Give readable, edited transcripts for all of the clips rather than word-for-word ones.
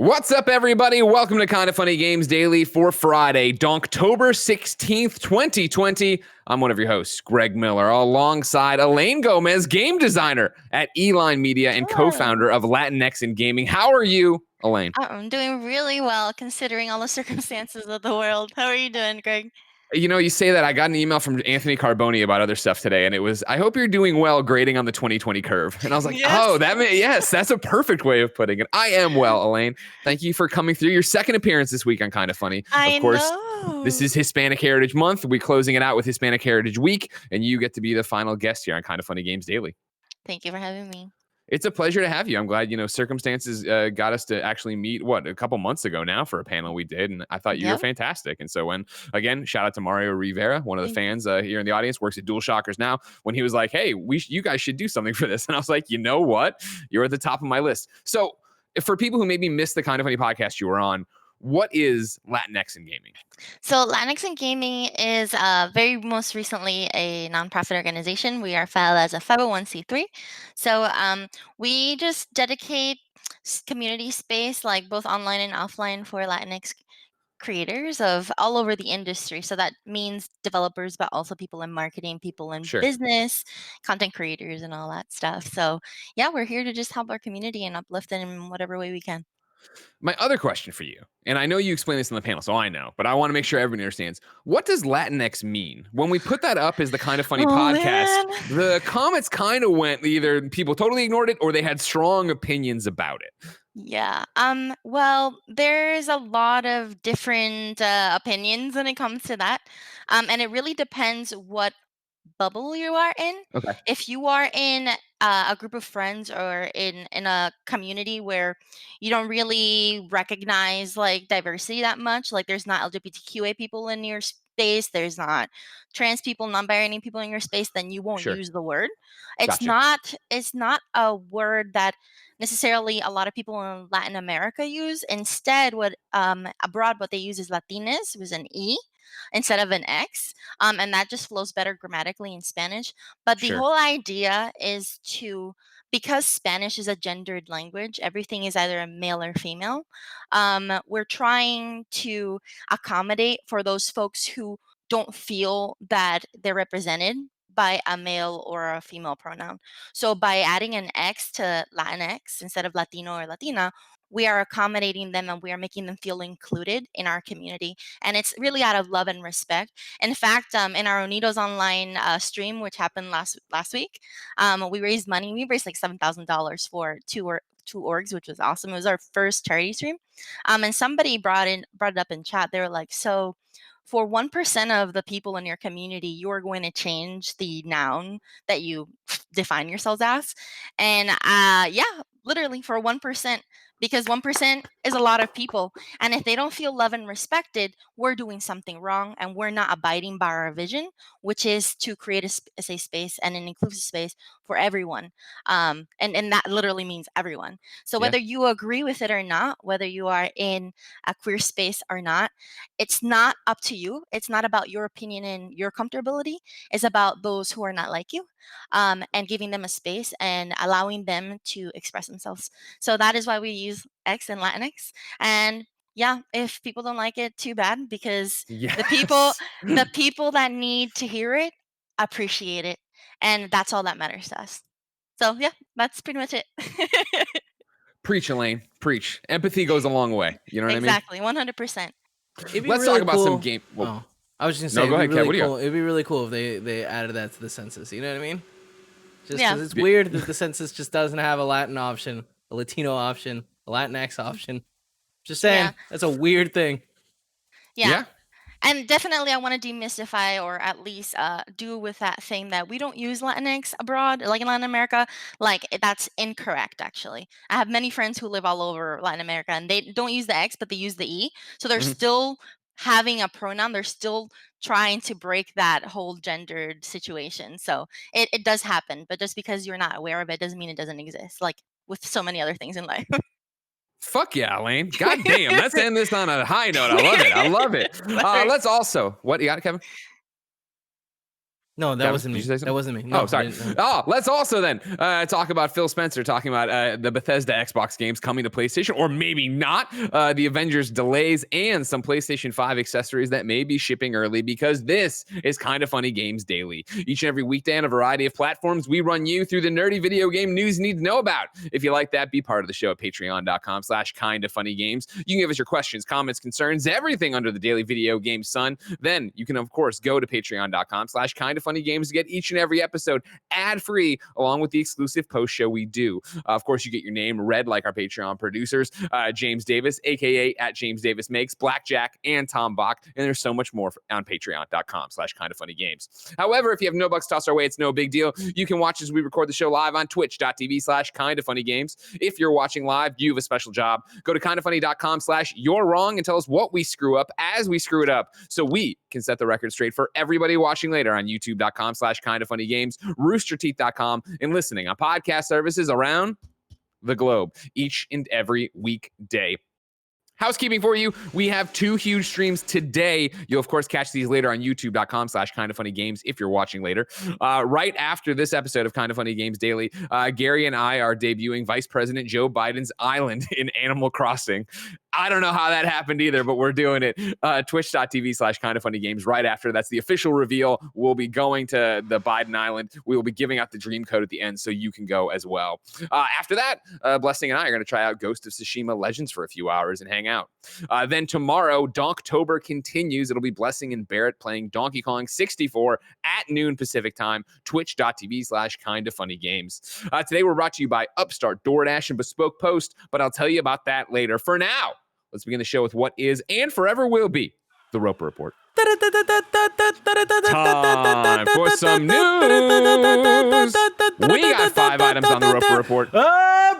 What's up, everybody? Welcome to Kinda Funny Games Daily for Friday, Donktober 16th, 2020. I'm one of your hosts, Greg Miller, alongside Elaine Gomez, game designer at Elaine Media and co-founder of Latinx in Gaming. How are you, Elaine? I'm doing really well considering all the circumstances of the world. How are you doing, Greg? You know, you say that. I got an email from Anthony Carboni about other stuff today, and it was, I hope you're doing well grading on the 2020 curve. And I was like, Yes. yes, that's a perfect way of putting it. I am well, Elaine. Thank you for coming through your second appearance this week on Kinda Funny. Of I course, know. this is Hispanic Heritage Month. We're closing it out with Hispanic Heritage Week, and you get to be the final guest here on Kinda Funny Games Daily. Thank you for having me. It's a pleasure to have you. I'm glad, circumstances got us to actually meet, a couple months ago now for a panel we did. And I thought you were Yep. fantastic. And so again, shout out to Mario Rivera, one of the fans here in the audience, works at Dual Shockers now, when he was like, hey, you guys should do something for this. And I was like, you know what? You're at the top of my list. So for people who maybe missed the Kinda Funny podcast you were on, what is Latinx in gaming? So Latinx in Gaming is very most recently a nonprofit organization. We are filed as a 501c3. So we just dedicate community space, like both online and offline, for Latinx creators of all over the industry. So that means developers, but also people in marketing, people in Sure. business, content creators, and all that stuff. So yeah, we're here to just help our community and uplift it in whatever way we can. My other question for you, and I know you explained this on the panel, so I know, but I want to make sure everybody understands. What does Latinx mean? When we put that up as the Kinda Funny Oh podcast, man. the comments kind of went either people totally ignored it or they had strong opinions about it. Yeah. Well, there's a lot of different opinions when it comes to that. And it really depends what bubble you are in. Okay. If you are in a group of friends or in a community where you don't really recognize like diversity that much, like there's not LGBTQA people in your space, there's not trans people, non-binary people in your space, then you won't Sure. use the word. It's Gotcha. not a word that necessarily a lot of people in Latin America use. Instead, what abroad what they use is Latinas with an E instead of an X, and that just flows better grammatically in Spanish. But the Sure. whole idea is because Spanish is a gendered language, everything is either a male or female. We're trying to accommodate for those folks who don't feel that they're represented by a male or a female pronoun. So by adding an X to Latinx instead of Latino or Latina, we are accommodating them and we are making them feel included in our community. And it's really out of love and respect. In fact, in our Unidos Online stream, which happened last week, we raised money. We raised like $7,000 for two orgs, which was awesome. It was our first charity stream. And somebody brought it up in chat. They were like, so for 1% of the people in your community, you are going to change the noun that you define yourselves as. And yeah, literally for 1%, because 1% is a lot of people. And if they don't feel loved and respected, we're doing something wrong and we're not abiding by our vision, which is to create a safe space and an inclusive space for everyone. And that literally means everyone. So Yeah. whether you agree with it or not, whether you are in a queer space or not, it's not up to you. It's not about your opinion and your comfortability. It's about those who are not like you, and giving them a space and allowing them to express themselves. So that is why we use X and Latinx. And yeah, if people don't like it, too bad, because the people Yes. the people that need to hear it appreciate it. And that's all that matters to us. So yeah, that's pretty much it. Preach, Elaine. Preach. Empathy goes a long way. You know what I mean? Exactly, 100%. It'd be Let's talk really about some cool. game. Well, Oh, I was just no, gonna say go it'd ahead, be Kev. really What do you got? cool. It'd be really cool if they added that to the census. You know what I mean? Just Yeah. because it's weird that the census just doesn't have a Latin option, a Latino option, a Latinx option. Just saying, Yeah. that's a weird thing. Yeah. And definitely, I want to demystify or at least do with that thing that we don't use Latinx abroad, like in Latin America. Like, that's incorrect, actually. I have many friends who live all over Latin America and they don't use the X, but they use the E. So they're Mhm. still having a pronoun. They're still trying to break that whole gendered situation. So it does happen. But just because you're not aware of it doesn't mean it doesn't exist, like with so many other things in life. Fuck yeah, Elaine. God damn. Let's end this on a high note. I love it. I love it. Sorry. Let's also, what you got, Kevin? No, that Kevin, wasn't me. did you say something? That wasn't me. No, Oh, sorry. Let's also then talk about Phil Spencer talking about the Bethesda Xbox games coming to PlayStation, or maybe not. The Avengers delays and some PlayStation 5 accessories that may be shipping early, because this is Kinda Funny Games Daily. Each and every weekday on a variety of platforms, we run you through the nerdy video game news you need to know about. If you like that, be part of the show at patreon.com/kindafunnygames. You can give us your questions, comments, concerns, everything under the daily video game sun. Then you can, of course, go to patreon.com/kindafunnygames to get each and every episode ad-free, along with the exclusive post show we do. Of course, you get your name read like our Patreon producers, James Davis, aka at James Davis Makes, Blackjack, and Tom Bach, and there's so much more on patreon.com/kindafunnygames. However, if you have no bucks tossed our way, it's no big deal. You can watch as we record the show live on twitch.tv/kindafunnygames. If you're watching live, you have a special job. Go to kindafunny.com/you're wrong and tell us what we screw up as we screw it up, so we can set the record straight for everybody watching later on youtube.com/kindafunnygames, roosterteeth.com, and listening on podcast services around the globe each and every weekday. Housekeeping for you. We have 2 huge streams today. You'll, of course, catch these later on youtube.com/kindafunnygames if you're watching later. Right after this episode of Kinda Funny Games Daily, Gary and I are debuting Vice President Joe Biden's Island in Animal Crossing. I don't know how that happened either, but we're doing it. Twitch.tv/kindafunnygames right after. That's the official reveal. We'll be going to the Biden Island. We will be giving out the dream code at the end, so you can go as well. After that, Blessing and I are going to try out Ghost of Tsushima Legends for a few hours and hang out. Then tomorrow, Donktober continues. It'll be Blessing and Barrett playing Donkey Kong 64 at noon Pacific time. Twitch.tv/kindafunnygames. Today, we're brought to you by Upstart, DoorDash, and Bespoke Post, but I'll tell you about that later. For now, let's begin the show with what is and forever will be the Roper Report. Time for some news. We got 5 items on the Roper Report.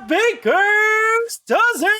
Baker's dozen.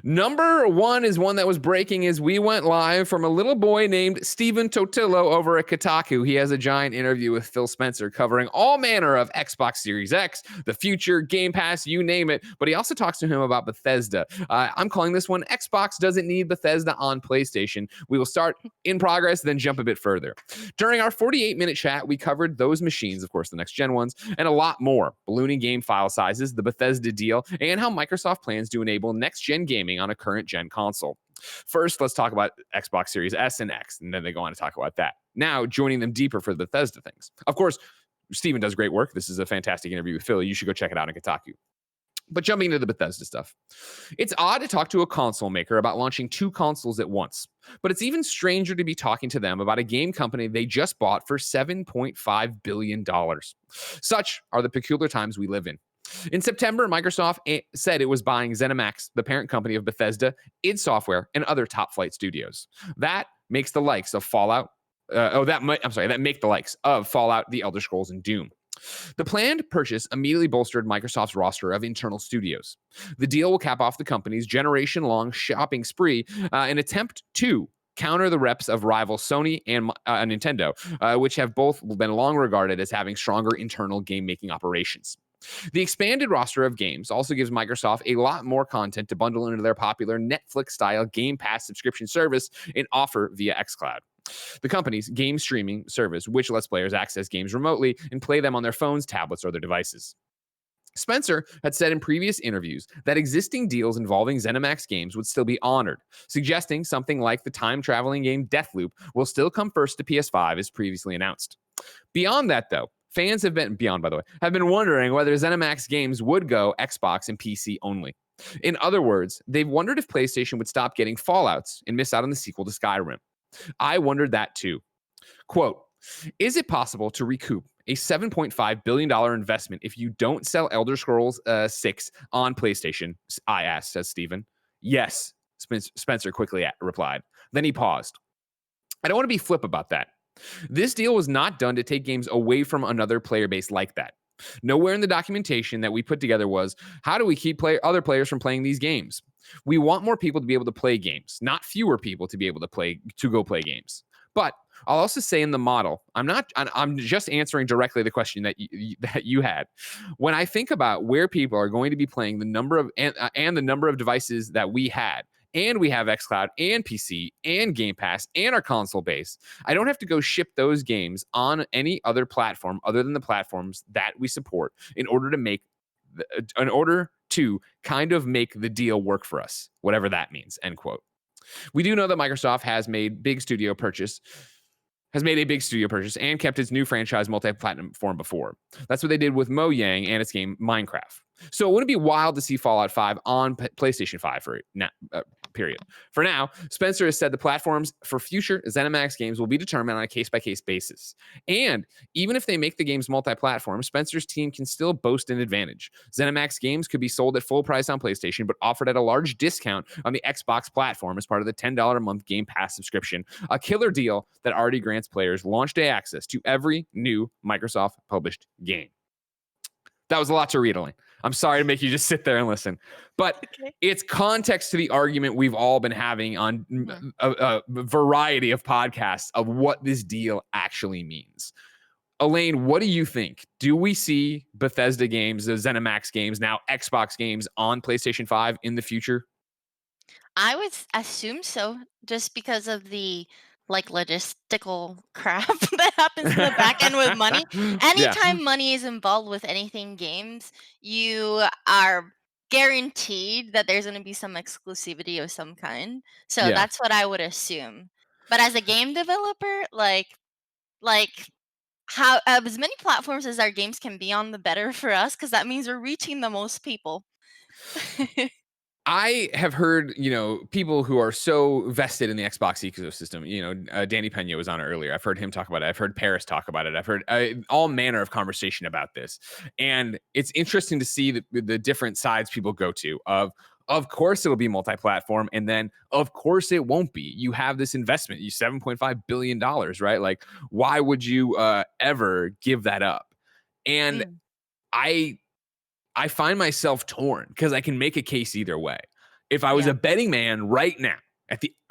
Number 1 is one that was breaking as we went live from a little boy named Stephen Totilo over at Kotaku. He has a giant interview with Phil Spencer covering all manner of Xbox Series X, the future, Game Pass, you name it. But he also talks to him about Bethesda. I'm calling this one Xbox Doesn't Need Bethesda on PlayStation. We will start in progress, then jump a bit further. During our 48-minute chat, we covered those machines, of course, the next-gen ones, and a lot more. Ballooning game file sizes, the Bethesda deal, and how Microsoft plans to enable next-gen gaming on a current-gen console. First, let's talk about Xbox Series S and X, and then they go on to talk about that. Now, joining them deeper for the Bethesda things. Of course, Steven does great work. This is a fantastic interview with Phil. You should go check it out on Kotaku. But jumping into the Bethesda stuff, it's odd to talk to a console maker about launching 2 consoles at once, but it's even stranger to be talking to them about a game company they just bought for $7.5 billion. Such are the peculiar times we live in. In September, Microsoft said it was buying ZeniMax, the parent company of Bethesda, id Software, and other top-flight studios. That makes the likes of Fallout. That make the likes of Fallout, The Elder Scrolls, and Doom. The planned purchase immediately bolstered Microsoft's roster of internal studios. The deal will cap off the company's generation-long shopping spree, an attempt to counter the reps of rival Sony and Nintendo, which have both been long regarded as having stronger internal game-making operations. The expanded roster of games also gives Microsoft a lot more content to bundle into their popular Netflix-style Game Pass subscription service and offer via xCloud. The company's game streaming service, which lets players access games remotely and play them on their phones, tablets, or their devices. Spencer had said in previous interviews that existing deals involving ZeniMax games would still be honored, suggesting something like the time-traveling game Deathloop will still come first to PS5 as previously announced. Beyond that, though, fans have been wondering whether ZeniMax games would go Xbox and PC only. In other words, they've wondered if PlayStation would stop getting Fallouts and miss out on the sequel to Skyrim. I wondered that too. Quote, is it possible to recoup a $7.5 billion investment if you don't sell Elder Scrolls 6 on PlayStation? I asked, says Steven. Yes, Spencer quickly replied. Then he paused. I don't want to be flip about that. This deal was not done to take games away from another player base like that. Nowhere in the documentation that we put together was, how do we keep other players from playing these games? We want more people to be able to play games, not fewer people to be able to go play games. But I'll also say in the model, I'm just answering directly the question that you had. When I think about where people are going to be playing the number of and the number of devices that we had, and we have xCloud and PC and Game Pass and our console base, I don't have to go ship those games on any other platform other than the platforms that we support in order to kind of make the deal work for us, whatever that means, end quote. We do know that Microsoft has made a big studio purchase and kept its new franchise multi-platform before. That's what they did with Mojang and its game Minecraft. So it wouldn't be wild to see Fallout 5 on PlayStation 5 for now, period. For now, Spencer has said the platforms for future ZeniMax games will be determined on a case-by-case basis. And even if they make the games multi-platform, Spencer's team can still boast an advantage. ZeniMax games could be sold at full price on PlayStation, but offered at a large discount on the Xbox platform as part of the $10 a month Game Pass subscription, a killer deal that already grants players launch day access to every new Microsoft-published game. That was a lot to read, Elaine. I'm sorry to make you just sit there and listen, but it's context to the argument we've all been having on a variety of podcasts of what this deal actually means. Elaine, what do you think? Do we see Bethesda games, the ZeniMax games, now Xbox games on PlayStation 5 in the future? I would assume so, just because of the logistical crap that happens in the back end with money. Anytime money is involved with anything games, you are guaranteed that there's going to be some exclusivity of some kind. So that's what I would assume. But as a game developer, like how as many platforms as our games can be on, the better for us, because that means we're reaching the most people. I have heard, people who are so vested in the Xbox ecosystem. Danny Pena was on it earlier. I've heard him talk about it. I've heard Paris talk about it. I've heard all manner of conversation about this. And it's interesting to see the different sides people go to of course it'll be multi-platform, and then of course it won't be. You have this investment, you $7.5 billion, right? Like, why would you ever give that up? And I find myself torn because I can make a case either way. If I was a betting man right now,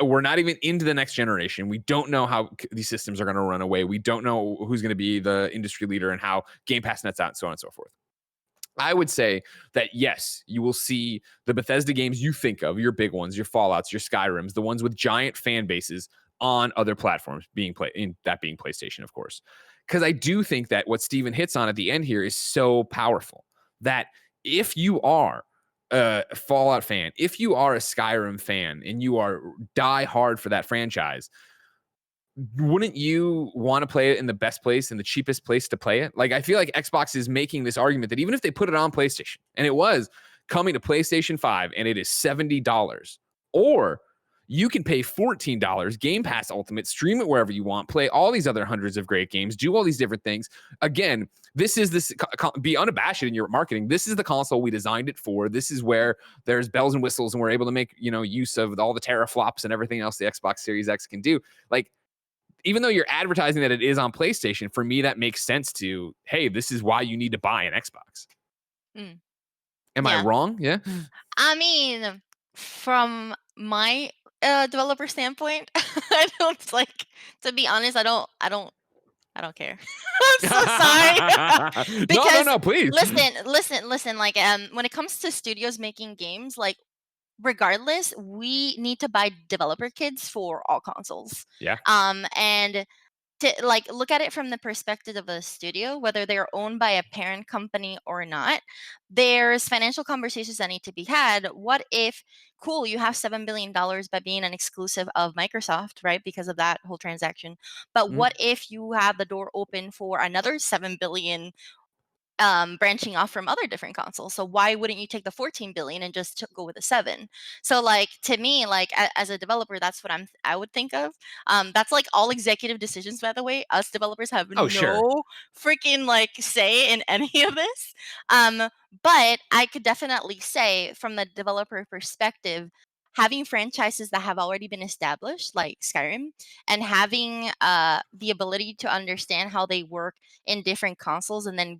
we're not even into the next generation. We don't know how these systems are going to run away. We don't know who's going to be the industry leader and how Game Pass nets out and so on and so forth. I would say that, yes, you will see the Bethesda games you think of, your big ones, your Fallouts, your Skyrims, the ones with giant fan bases on other platforms being PlayStation, of course. Because I do think that what Steven hits on at the end here is so powerful. That if you are a Fallout fan, if you are a Skyrim fan, and you are die hard for that franchise, wouldn't you want to play it in the best place and the cheapest place to play it? Like, I feel like Xbox is making this argument that even if they put it on PlayStation, and it was coming to PlayStation 5, and it is $70, or you can pay $14, Game Pass Ultimate, stream it wherever you want, play all these other hundreds of great games, do all these different things. Again, be unabashed in your marketing. This is the console we designed it for. This is where there's bells and whistles, and we're able to make, use of all the teraflops and everything else the Xbox Series X can do. Like, even though you're advertising that it is on PlayStation, for me, that makes sense to, hey, this is why you need to buy an Xbox. Am I wrong? Yeah. I mean, from my developer standpoint, I don't to be honest, I don't care. I'm so sorry. No, please. Listen. Like, when it comes to studios making games, like, regardless, we need to buy developer kits for all consoles. Yeah. And to look at it from the perspective of a studio, whether they're owned by a parent company or not, there's financial conversations that need to be had. What if, cool, you have $7 billion by being an exclusive of Microsoft, right? Because of that whole transaction. But what if you have the door open for another $7 billion branching off from other different consoles? So why wouldn't you take the 14 billion and just go with a 7? So, like, to me, like, as a developer, that's what I would think of. That's like all executive decisions, by the way. Us developers have no freaking say in any of this. But I could definitely say, from the developer perspective, having franchises that have already been established, like Skyrim, and having the ability to understand how they work in different consoles, and then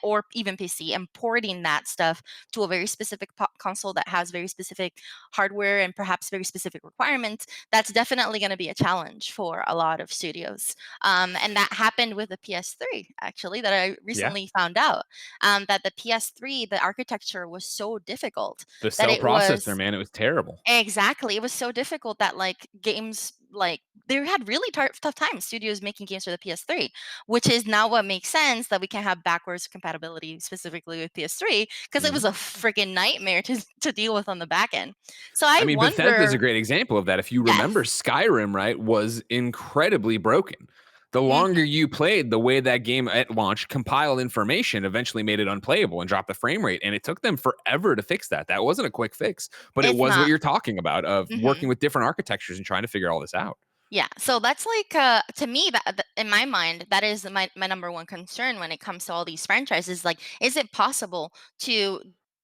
or even PC, and porting that stuff to a very specific console that has very specific hardware and perhaps very specific requirements, that's definitely going to be a challenge for a lot of studios. And that happened with the PS3, actually, that I recently found out, that the PS3, the architecture was so difficult The that cell it processor, was man, it was terrible. exactly. It was so difficult that like games like they had really tough times studios making games for the PS3, which is now what makes sense that we can have backwards compatibility specifically with PS3 because it was Mhm. a freaking nightmare to deal with on the back end. So I I mean, Bethesda's a wonder, great example of that. If you remember, yes. Skyrim, right, was incredibly broken. The longer you played, the way that game at launch compiled information eventually made it unplayable and dropped the frame rate. And it took them forever to fix that. That wasn't a quick fix, but it It's was what not. you're talking about of Mhm. working with different architectures and trying to figure all this out. Yeah, so that's like to me that in my mind that is my number one concern when it comes to all these franchises. Like, is it possible to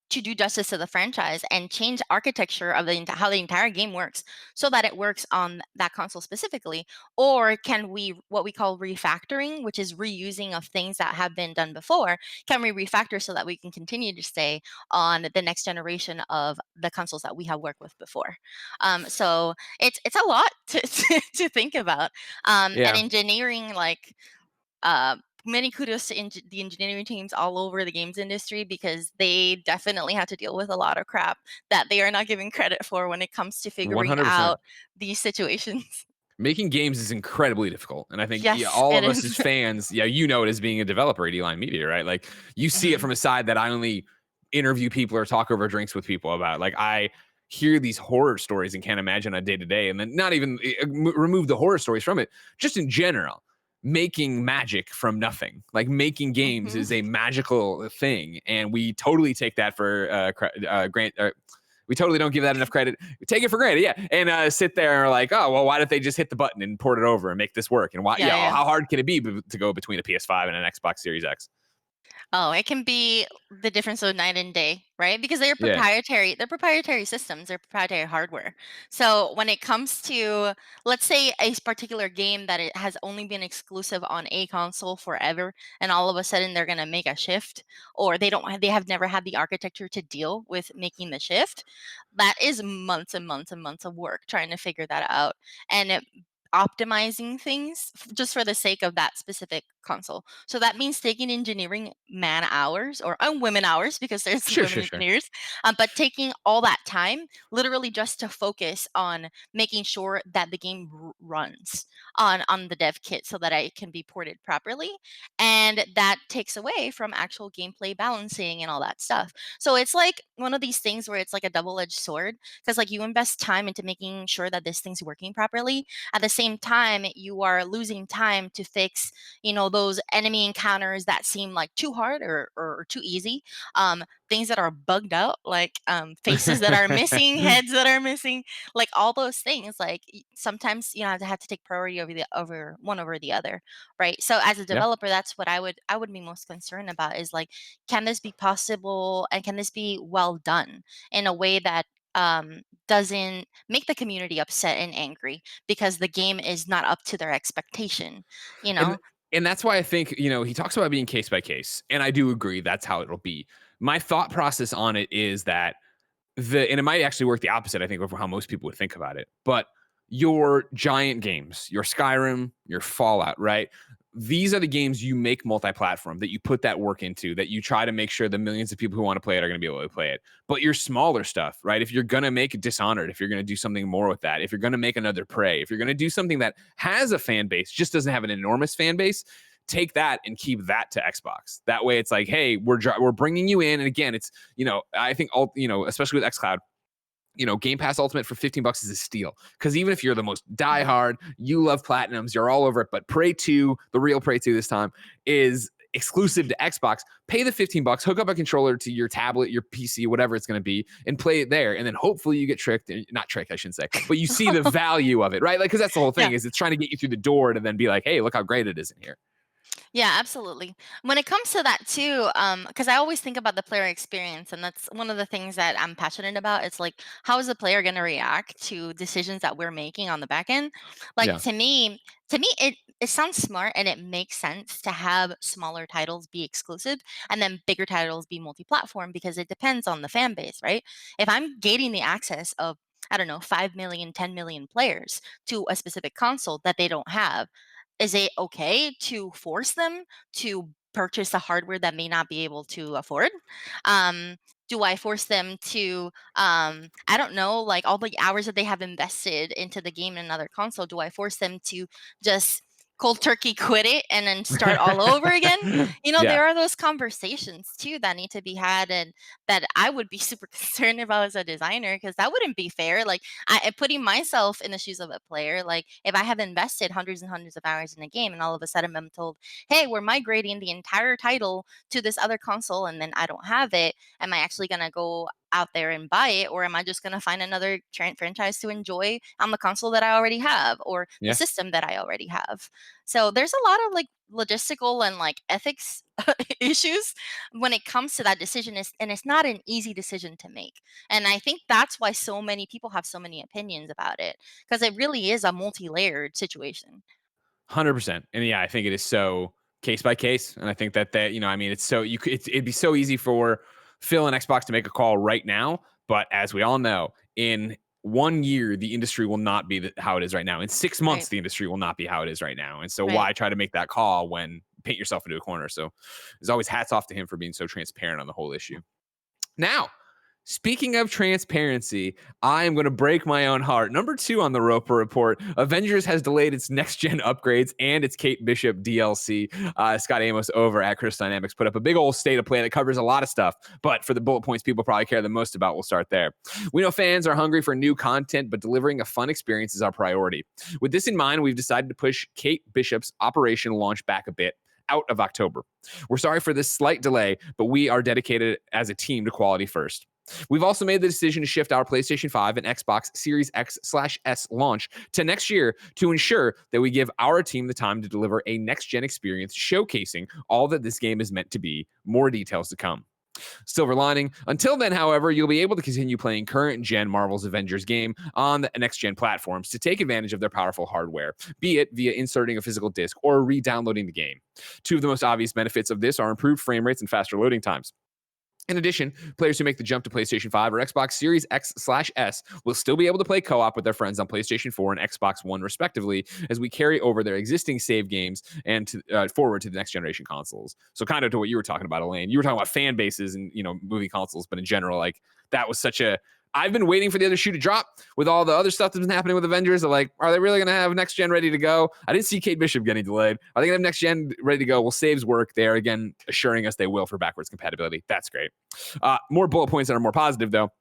do justice to the franchise and change architecture of how the entire game works so that it works on that console specifically, or can we what we call refactoring, which is reusing of things that have been done before? Can we refactor so that we can continue to stay on the next generation of the consoles that we have worked with before? So it's a lot to think about. And Yeah. engineering, like uh, many kudos to the engineering teams all over the games industry because they definitely had to deal with a lot of crap that they are not given credit for when it comes to figuring 100%. out these situations. Making games is incredibly difficult. And I think Yes, all it of us is. as fans, you know it as being a developer at Elaine Media, right? Like you see it Mhm. from a side that I only interview people or talk over drinks with people about. Like I hear these horror stories and can't imagine a day to day. And then not even remove the horror stories from it, just in general, making magic from nothing. Like making games Mhm. is a magical thing. And we totally take that for we totally don't give that enough credit. We take it for granted, yeah. And sit there and like, oh, well, why don't they just hit the button and port it over and make this work? And why, Yeah, yeah. how hard can it be to go between a PS5 and an Xbox Series X? Oh, it can be the difference of night and day, right? Because Yeah, they're proprietary systems, they're proprietary hardware. So when it comes to, let's say, a particular game that it has only been exclusive on a console forever, and all of a sudden they're gonna make a shift, or they have never had the architecture to deal with making the shift, that is months and months and months of work trying to figure that out. And optimizing things just for the sake of that specific console. So that means taking engineering man hours or women hours because there's sure, women sure, sure. engineers, but taking all that time literally just to focus on making sure that the game runs on the dev kit so that it can be ported properly, and that takes away from actual gameplay balancing and all that stuff. So it's like one of these things where it's like a double-edged sword because like you invest time into making sure that this thing's working properly, at the same time you are losing time to fix those enemy encounters that seem like too hard or too easy, things that are bugged out, like faces that are missing, heads that are missing, like all those things. Like sometimes have to take priority over the other, right? So as a Yeah. developer, that's what I would be most concerned about is like, can this be possible and can this be well done in a way that doesn't make the community upset and angry because the game is not up to their expectation, you and know? and that's why I think he talks about being case by case, and I do agree that's how it'll be. My thought process on it is that and it might actually work the opposite, I think, of how most people would think about it. But your giant games, your Skyrim, your Fallout, right? These are the games you make multi-platform, that you put that work into, that you try to make sure the millions of people who want to play it are going to be able to play it. But your smaller stuff, right? If you're going to make Dishonored, if you're going to do something more with that, if you're going to make another Prey, if you're going to do something that has a fan base, just doesn't have an enormous fan base, take that and keep that to Xbox. That way it's like, hey, we're bringing you in. And again, it's, I think especially with xCloud, Game Pass Ultimate for $15 is a steal. Because even if you're the most diehard, you love platinums, you're all over it. But Prey 2, the real Prey 2 this time, is exclusive to Xbox. Pay the $15, hook up a controller to your tablet, your PC, whatever it's going to be, and play it there. And then hopefully you get tricked. Not tricked, I shouldn't say, but you see the value of it, right? Like, because that's the whole Yeah. thing, is it's trying to get you through the door to then be like, hey, look how great it is in here. Yeah, absolutely. When it comes to that too, because I always think about the player experience, and that's one of the things that I'm passionate about. It's like, how is the player going to react to decisions that we're making on the back end? Like Yeah. to me, it sounds smart and it makes sense to have smaller titles be exclusive and then bigger titles be multi-platform because it depends on the fan base, right? If I'm gating the access of, I don't know, 5 million, 10 million players to a specific console that they don't have, is it okay to force them to purchase a hardware that may not be able to afford? Um, do I force them to, I don't know, like all the hours that they have invested into the game in another console, do I force them to just cold turkey quit it and then start all over again? Yeah. There are those conversations too that need to be had, and that I would be super concerned if I was a designer, because that wouldn't be fair. Like, putting myself in the shoes of a player, like if I have invested hundreds and hundreds of hours in a game and all of a sudden I'm told, hey, we're migrating the entire title to this other console and then I don't have it, am I actually going to go out there and buy it, or am I just going to find another franchise to enjoy on the console that I already have, or the Yeah. system that I already have? So there's a lot of like logistical and like ethics issues when it comes to that decision, and it's not an easy decision to make. And I think that's why so many people have so many opinions about it, because it really is a multi-layered situation. 100%. And yeah, I think it is so case by case. And I think that I mean, it's so it'd be so easy for Phil and Xbox to make a call right now. But as we all know, in 1 year, the industry will not be how it is right now. In 6 months, Right. the industry will not be how it is right now. And so Right. why try to make that call when paint yourself into a corner? So there's always hats off to him for being so transparent on the whole issue. Now, speaking of transparency, I am going to break my own heart. Number 2 on the Roper Report, Avengers has delayed its next-gen upgrades and its Kate Bishop DLC. Scott Amos over at Crystal Dynamics put up a big old state of play that covers a lot of stuff, but for the bullet points people probably care the most about, we'll start there. We know fans are hungry for new content, but delivering a fun experience is our priority. With this in mind, we've decided to push Kate Bishop's Operation launch back a bit, out of October. We're sorry for this slight delay, but we are dedicated as a team to quality first. We've also made the decision to shift our PlayStation 5 and Xbox Series X/S launch to next year to ensure that we give our team the time to deliver a next-gen experience showcasing all that this game is meant to be. More details to come. Silver lining. Until then, however, you'll be able to continue playing current gen Marvel's Avengers game on the next gen platforms to take advantage of their powerful hardware, be it via inserting a physical disc or re-downloading the game. Two of the most obvious benefits of this are improved frame rates and faster loading times. In addition, players who make the jump to PlayStation 5 or Xbox Series X/S will still be able to play co-op with their friends on PlayStation 4 and Xbox One, respectively, as we carry over their existing save games and forward to the next generation consoles. So, kind of to what you were talking about, Elaine. You were talking about fan bases and movie consoles, but in general, like that was such a. I've been waiting for the other shoe to drop with all the other stuff that's been happening with Avengers. Like, are they really going to have next gen ready to go? I didn't see Kate Bishop getting delayed. Are they going to have next gen ready to go? Well, saves work. They are again assuring us they will for backwards compatibility. That's great. More bullet points that are more positive, though.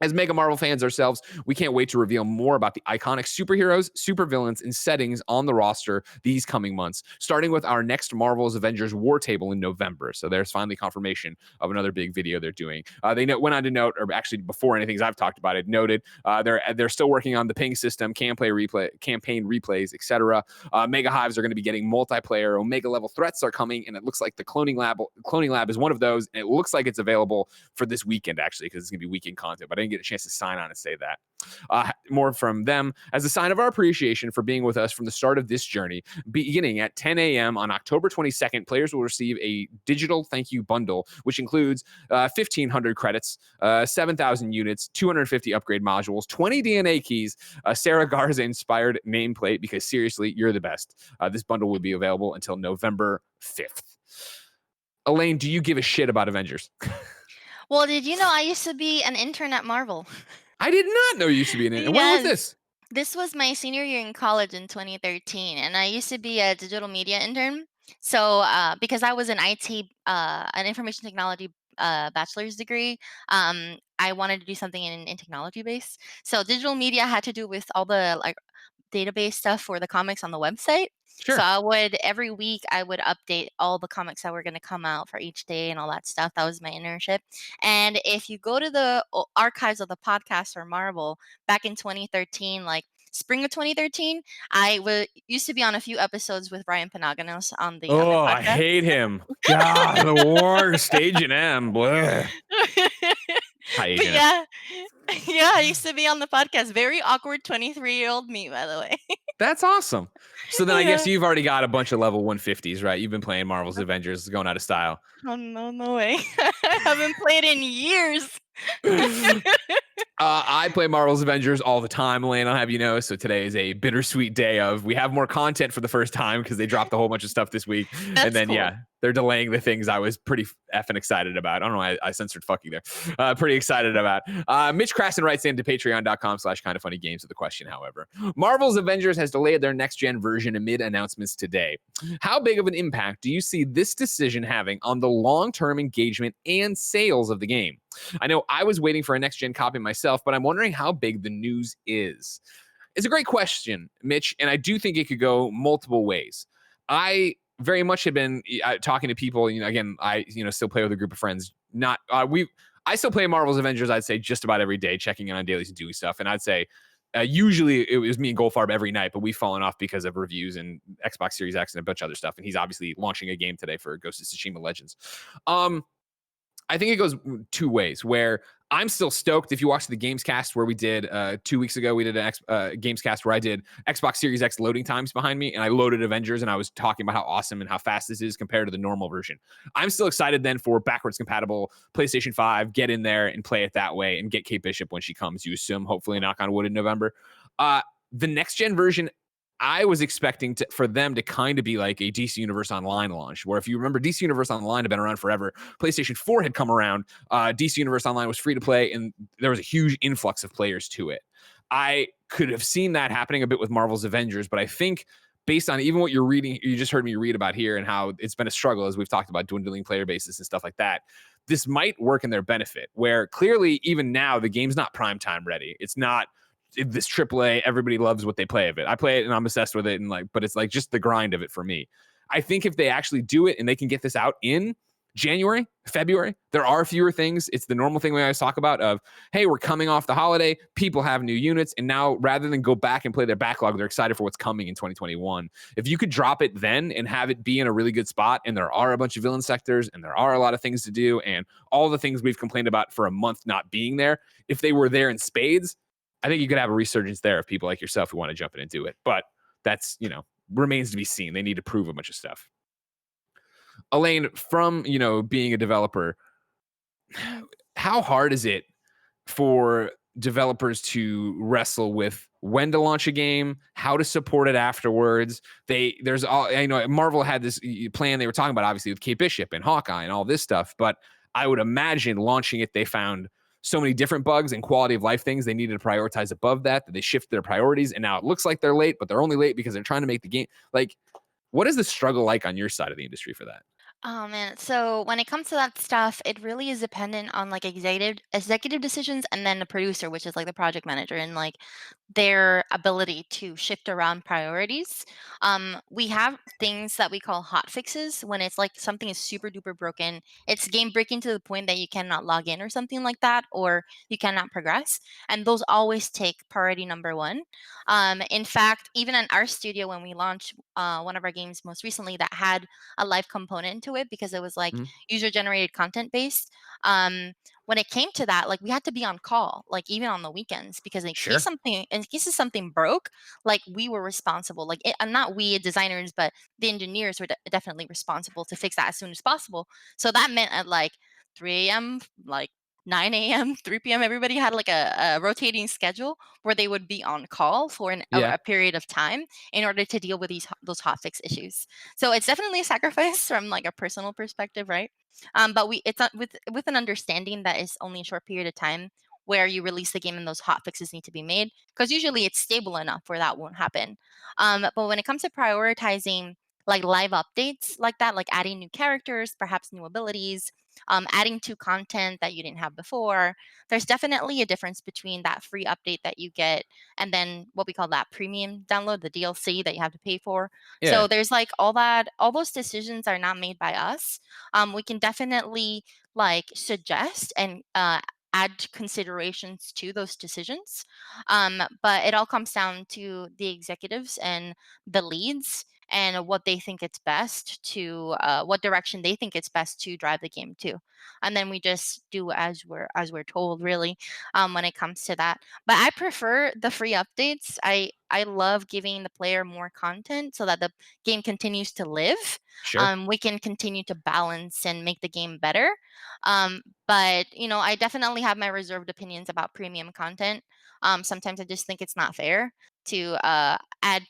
As mega Marvel fans ourselves, we can't wait to reveal more about the iconic superheroes, supervillains, and settings on the roster these coming months, starting with our next Marvel's Avengers War Table in November. So there's finally confirmation of another big video they're doing. They went on to note, or actually before anything I've talked about it, noted they're still working on the ping system, campaign replays, etc. Mega Hives are going to be getting multiplayer. Omega level threats are coming, and it looks like the cloning lab is one of those, and it looks like it's available for this weekend actually, because it's going to be weekend content. But I didn't get a chance to sign on and say that. More from them. As a sign of our appreciation for being with us from the start of this journey, beginning at 10 a.m. on October 22nd, players will receive a digital thank you bundle, which includes 1,500 credits, 7,000 units, 250 upgrade modules, 20 DNA keys, a Sarah Garza-inspired nameplate, because seriously, you're the best. This bundle will be available until November 5th. Elaine, do you give a shit about Avengers? Well, did you know I used to be an intern at Marvel? I did not know you used to be in it. And when was Yes. this? This was my senior year in college in 2013, and I used to be a digital media intern. So, because I was an IT, an information technology bachelor's degree, I wanted to do something in technology base. So, digital media had to do with all the like database stuff for the comics on the website. So Sure. I would every week I would update all the comics that were going to come out for each day and all that stuff. That was my internship. And if you go to the archives of the podcast or Marvel back in 2013, like spring of 2013. Used to be on a few episodes with Ryan Panaganos on the Oh, I podcast. hate him. God, the worst. Agent M. Bleh. Hi, Agent But M. yeah, yeah, I used to be on the podcast. Very awkward 23-year-old me, by the way. That's awesome. So then I guess Yeah. you've already got a bunch of level 150s, right? You've been playing Marvel's Avengers, going out of style. Oh no way! I haven't played in years. I play Marvel's Avengers all the time, Elaine. I'll have you know. So today is a bittersweet day of we have more content for the first time because they dropped a whole bunch of stuff this week. That's and then, cool. yeah, they're delaying the things I was pretty effing excited about. I don't know why I censored fucking there. Pretty excited about. Mitch Krasson writes into patreon.com/kindoffunnygames with a question, however. Marvel's Avengers has delayed their next-gen version amid announcements today. How big of an impact do you see this decision having on the long-term engagement and sales of the game? I know I was waiting for a next-gen copy myself, but I'm wondering how big the news is. It's a great question, Mitch, and I do think it could go multiple ways. I very much have been talking to people. Again, I still play with a group of friends. I still play Marvel's Avengers. I'd say just about every day, checking in on dailies and doing stuff. And I'd say usually it was me and Goldfarb every night, but we've fallen off because of reviews and Xbox Series X and a bunch of other stuff. And he's obviously launching a game today for Ghost of Tsushima Legends. I think it goes two ways where I'm still stoked. If you watch the Gamescast where we did 2 weeks ago, we did an Gamescast where I did Xbox Series X loading times behind me and I loaded Avengers and I was talking about how awesome and how fast this is compared to the normal version. I'm still excited then for backwards compatible PlayStation 5, get in there and play it that way and get Kate Bishop when she comes, you assume, hopefully knock on wood in November. The next gen version, I was expecting for them to kind of be like a DC Universe Online launch, where if you remember, DC Universe Online had been around forever. PlayStation 4 had come around. DC Universe Online was free to play, and there was a huge influx of players to it. I could have seen that happening a bit with Marvel's Avengers, but I think based on even what you're reading, you just heard me read about here and how it's been a struggle, as we've talked about, dwindling player bases and stuff like that. This might work in their benefit, where clearly even now the game's not primetime ready. It's not this AAA, everybody loves what they play of it. I play it and I'm obsessed with it, but it's like just the grind of it for me. I think if they actually do it and they can get this out in January, February, there are fewer things. It's the normal thing we always talk about of, hey, we're coming off the holiday, people have new units, and now rather than go back and play their backlog, they're excited for what's coming in 2021. If you could drop it then and have it be in a really good spot, and there are a bunch of villain sectors, and there are a lot of things to do, and all the things we've complained about for a month not being there, if they were there in spades, I think you could have a resurgence there of people like yourself who want to jump in and do it. But that's, remains to be seen. They need to prove a bunch of stuff. Elaine, from, being a developer, how hard is it for developers to wrestle with when to launch a game, how to support it afterwards? Marvel had this plan they were talking about, obviously, with Kate Bishop and Hawkeye and all this stuff. But I would imagine launching it, they found so many different bugs and quality of life things they needed to prioritize above that they shift their priorities. And now it looks like they're late, but they're only late because they're trying to make the game. Like, what is the struggle like on your side of the industry for that? Oh man, so when it comes to that stuff, it really is dependent on like executive decisions and then the producer, which is like the project manager, and like their ability to shift around priorities. We have things that we call hot fixes when it's like something is super duper broken. It's game breaking to the point that you cannot log in or something like that, or you cannot progress. And those always take priority number one. In fact, even in our studio, when we launched one of our games most recently that had a live component to it because it was like Mhm. user generated content based. When it came to that, like we had to be on call, like even on the weekends, because Sure. in case something broke, like we were responsible. And not we designers, but the engineers were definitely responsible to fix that as soon as possible. So that meant at like 3 a.m., like 9 a.m., 3 p.m., everybody had like a rotating schedule where they would be on call for Yeah. a period of time in order to deal with those hotfix issues. So it's definitely a sacrifice from like a personal perspective, right? But it's with an understanding that it's only a short period of time where you release the game and those hot fixes need to be made, because usually it's stable enough where that won't happen. But when it comes to prioritizing like live updates like that, like adding new characters, perhaps new abilities, adding to content that you didn't have before, there's definitely a difference between that free update that you get and then what we call that premium download, the DLC that you have to pay for. Yeah. So there's like all those decisions are not made by us. We can definitely like suggest and add considerations to those decisions. But it all comes down to the executives and the leads and what they think it's best to what direction they think it's best to drive the game to, and then we just do as we're told, really, when it comes to that. But I prefer the free updates. I love giving the player more content so that the game continues to live. Sure. We can continue to balance and make the game better. But I definitely have my reserved opinions about premium content. Sometimes I just think it's not fair to add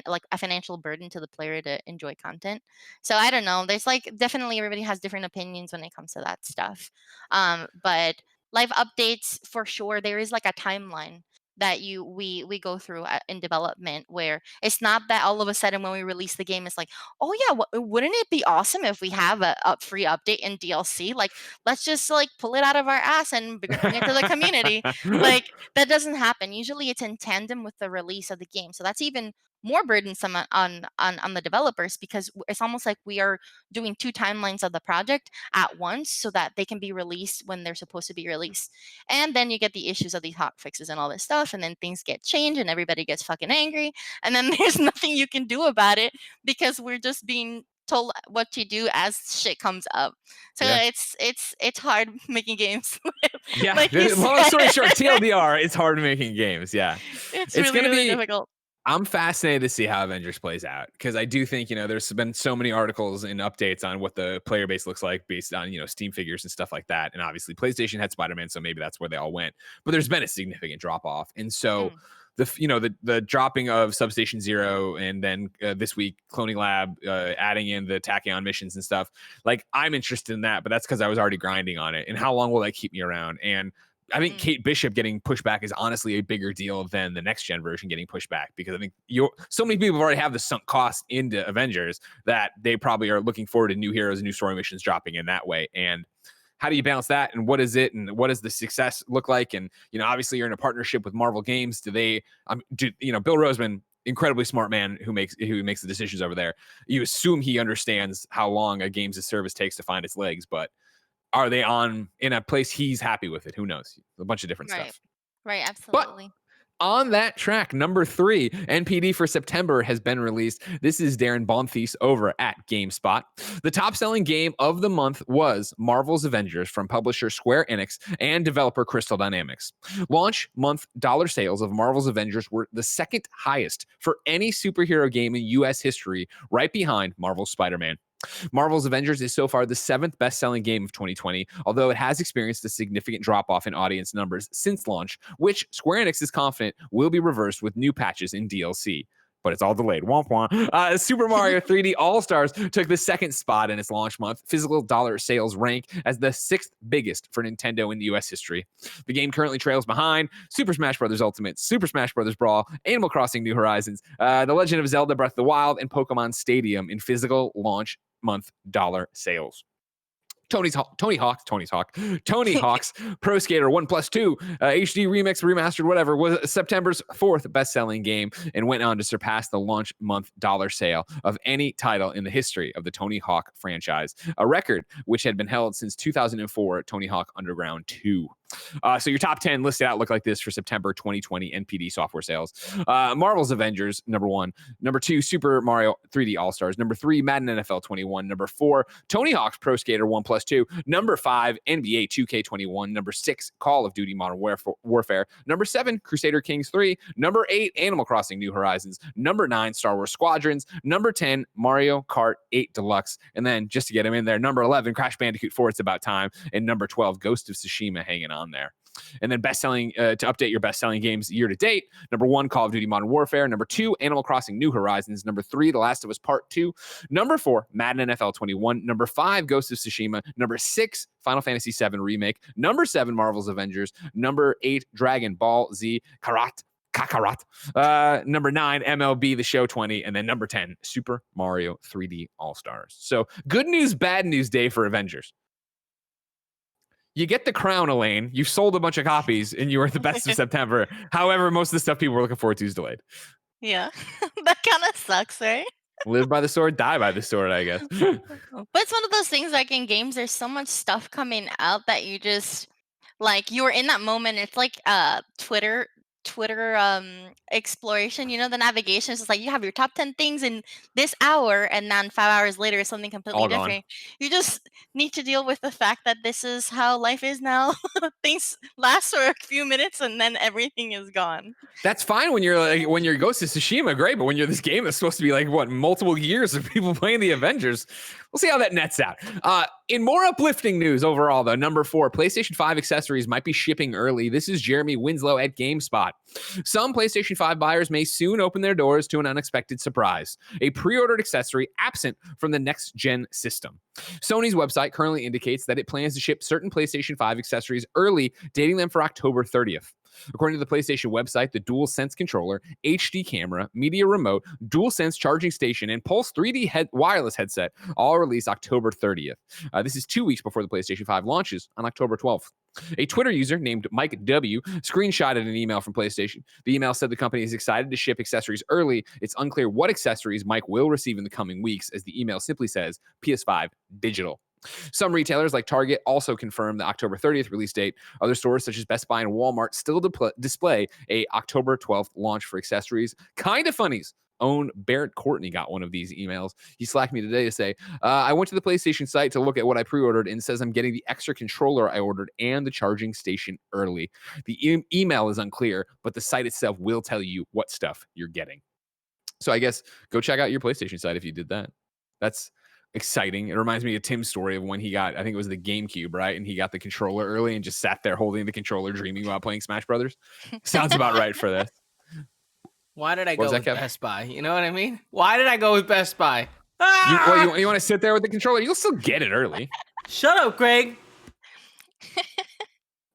like a financial burden to the player to enjoy content. So I don't know. There's like definitely everybody has different opinions when it comes to that stuff. But live updates for sure. There is like a timeline that we go through in development, where it's not that all of a sudden when we release the game it's like, oh yeah, wouldn't it be awesome if we have a free update in DLC? Like, let's just like pull it out of our ass and bring it to the community. Like, that doesn't happen. Usually it's in tandem with the release of the game, so that's even more burdensome on the developers, because it's almost like we are doing two timelines of the project at once so that they can be released when they're supposed to be released. And then you get the issues of these hot fixes and all this stuff, and then things get changed and everybody gets fucking angry, and then there's nothing you can do about it because we're just being told what to do as shit comes up. So Yeah. it's hard making games. Yeah. Like you Long story said. short, TLDR, it's hard making games. Yeah. It's It's really, gonna really be. difficult. I'm fascinated to see how Avengers plays out, because I do think, there's been so many articles and updates on what the player base looks like based on, Steam figures and stuff like that. And obviously PlayStation had Spider-Man, so maybe that's where they all went. But there's been a significant drop off. And so the dropping of Substation Zero, and then this week Cloning Lab adding in the Tachyon missions and stuff. Like, I'm interested in that, but that's because I was already grinding on it. And how long will that keep me around? And I think Kate Bishop getting pushed back is honestly a bigger deal than the next gen version getting pushed back, because I think so many people already have the sunk cost into Avengers that they probably are looking forward to new heroes and new story missions dropping in that way. And how do you balance that? And what is it? And what does the success look like? And, obviously you're in a partnership with Marvel Games. Bill Roseman, incredibly smart man who makes the decisions over there. You assume he understands how long a games as service takes to find its legs, but are they in a place he's happy with it? Who knows? A bunch of different stuff. Right, absolutely. But on that track, number 3, NPD for September has been released. This is Darryn Bonthuys over at GameSpot. The top-selling game of the month was Marvel's Avengers from publisher Square Enix and developer Crystal Dynamics. Launch month dollar sales of Marvel's Avengers were the second highest for any superhero game in U.S. history, right behind Marvel's Spider-Man. Marvel's Avengers is so far the 7th best-selling game of 2020, although it has experienced a significant drop-off in audience numbers since launch, which Square Enix is confident will be reversed with new patches in DLC. But it's all delayed. Womp womp. Super Mario 3D All-Stars took the second spot in its launch month physical dollar sales rank as the 6th biggest for Nintendo in U.S. history. The game currently trails behind Super Smash Bros. Ultimate, Super Smash Bros. Brawl, Animal Crossing New Horizons, The Legend of Zelda Breath of the Wild, and Pokemon Stadium in physical launch month dollar sales. Tony Hawk's Pro Skater 1+2 HD Remix Remastered whatever was September's 4th best-selling game and went on to surpass the launch month dollar sale of any title in the history of the Tony Hawk franchise, a record which had been held since 2004 Tony Hawk Underground 2. So your top 10 listed out look like this for September 2020 NPD software sales. Marvel's Avengers, number 1. Number 2, Super Mario 3D All-Stars. Number 3, Madden NFL 21. Number 4, Tony Hawk's Pro Skater 1+2. Number 5, NBA 2K21. Number 6, Call of Duty Modern Warfare. Number 7, Crusader Kings 3. Number 8, Animal Crossing New Horizons. Number 9, Star Wars Squadrons. Number 10, Mario Kart 8 Deluxe. And then, just to get him in there, number 11, Crash Bandicoot 4 It's About Time. And number 12, Ghost of Tsushima hanging on there. And then best-selling, to update your best-selling games year to date, number 1, Call of Duty Modern Warfare. Number 2, Animal Crossing New Horizons. Number 3, The Last of Us Part 2. Number 4, Madden NFL 21. Number 5, Ghost of Tsushima. Number 6, Final Fantasy VII Remake. Number 7, Marvel's Avengers. Number 8, Dragon Ball Z Kakarot. Number 9, MLB The Show 20. And then number 10, Super Mario 3D All-Stars. So good news, bad news day for Avengers. You get the crown, Elaine. You sold a bunch of copies and you were the best of September. However, most of the stuff people were looking forward to is delayed. Yeah. That kind of sucks, right? Live by the sword, die by the sword, I guess. But it's one of those things, like in games, there's so much stuff coming out that you just, Like you're in that moment. It's like Twitter exploration, the navigation is just like you have your top 10 things in this hour, and then 5 hours later something completely All gone. different. You just need to deal with the fact that this is how life is now. Things last for a few minutes and then everything is gone. That's fine when you're Ghost of Tsushima, great, but when you're this game that's supposed to be like multiple years of people playing the Avengers, we'll see how that nets out. In more uplifting news overall, though, number 4, PlayStation 5 accessories might be shipping early. This is Jeremy Winslow at GameSpot. Some PlayStation 5 buyers may soon open their doors to an unexpected surprise: a pre-ordered accessory absent from the next-gen system. Sony's website currently indicates that it plans to ship certain PlayStation 5 accessories early, dating them for October 30th. According to the PlayStation website, the DualSense controller, HD camera, media remote, DualSense charging station, and Pulse 3D wireless headset all release October 30th. This is 2 weeks before the PlayStation 5 launches on October 12th. A Twitter user named Mike W. screenshotted an email from PlayStation. The email said the company is excited to ship accessories early. It's unclear what accessories Mike will receive in the coming weeks, as the email simply says PS5 digital. Some retailers like Target also confirmed the October 30th release date. Other stores such as Best Buy and Walmart still display a October 12th launch for accessories. Kinda Funny's own Barrett Courtney got one of these emails. He slacked me today to say, I went to the PlayStation site to look at what I pre-ordered, and it says I'm getting the extra controller I ordered and the charging station early. The email is unclear, but the site itself will tell you what stuff you're getting. So I guess go check out your PlayStation site if you did that. That's exciting. It reminds me of Tim's story of when he got, I think it was the GameCube, right? And he got the controller early and just sat there holding the controller, dreaming about playing Smash Brothers. Sounds about right for this. Why did I go with Best Buy? You know what I mean? Why did I go with Best Buy? You want to sit there with the controller? You'll still get it early. Shut up, Greg. I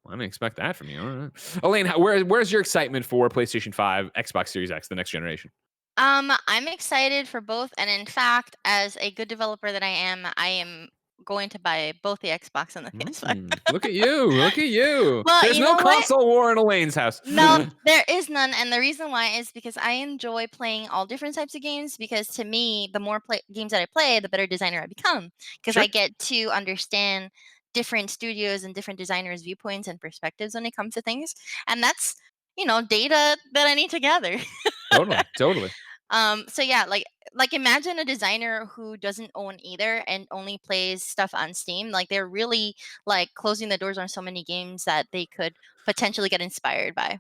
didn't expect that from you. All right. Elaine, where's your excitement for PlayStation 5, Xbox Series X, the next generation? I'm excited for both, and in fact, as a good developer that I am going to buy both the Xbox and the PS5. Look at you. Well, there's no console war in Elaine's house. No, there is none, and the reason why is because I enjoy playing all different types of games, because to me, the more games that I play, the better designer I become, because I get to understand different studios and different designers' viewpoints and perspectives when it comes to things, and that's data that I need to gather. Totally. So yeah, like imagine a designer who doesn't own either and only plays stuff on Steam. Like they're really like closing the doors on so many games that they could potentially get inspired by.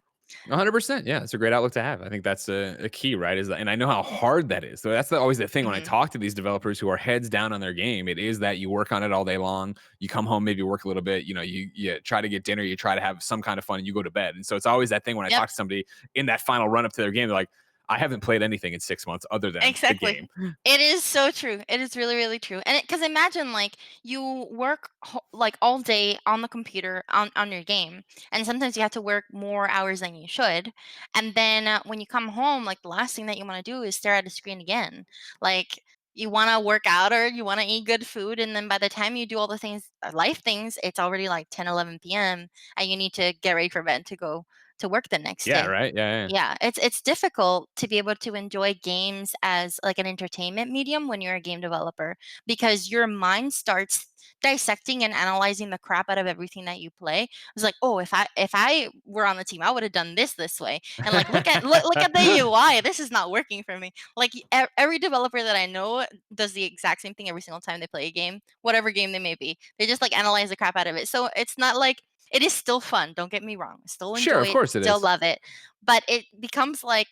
100%. Yeah, it's a great outlook to have. I think that's a key, right? And I know how hard that is. So that's always the thing when I talk to these developers who are heads down on their game. It is that you work on it all day long. You come home, maybe work a little bit. You try to get dinner. You try to have some kind of fun, and you go to bed. And so it's always that thing when I talk to somebody in that final run up to their game, they're like, I haven't played anything in 6 months other than the game. It is so true. It is really, really true. And because imagine like you work like all day on the computer on your game, and sometimes you have to work more hours than you should. And then when you come home, like the last thing that you want to do is stare at a screen again. Like you want to work out or you want to eat good food, and then by the time you do all the things, life things, it's already like 10, 11 p.m. and you need to get ready for bed to go to work the next day. Yeah, right. Yeah. It's difficult to be able to enjoy games as like an entertainment medium when you're a game developer, because your mind starts dissecting and analyzing the crap out of everything that you play. It's like, oh, if I were on the team, I would have done this way. And like look at the UI. This is not working for me. Like every developer that I know does the exact same thing every single time they play a game, whatever game they may be. They just like analyze the crap out of it. So it's not like, it is still fun. Don't get me wrong. I still enjoy of course it. Still love it. But it becomes like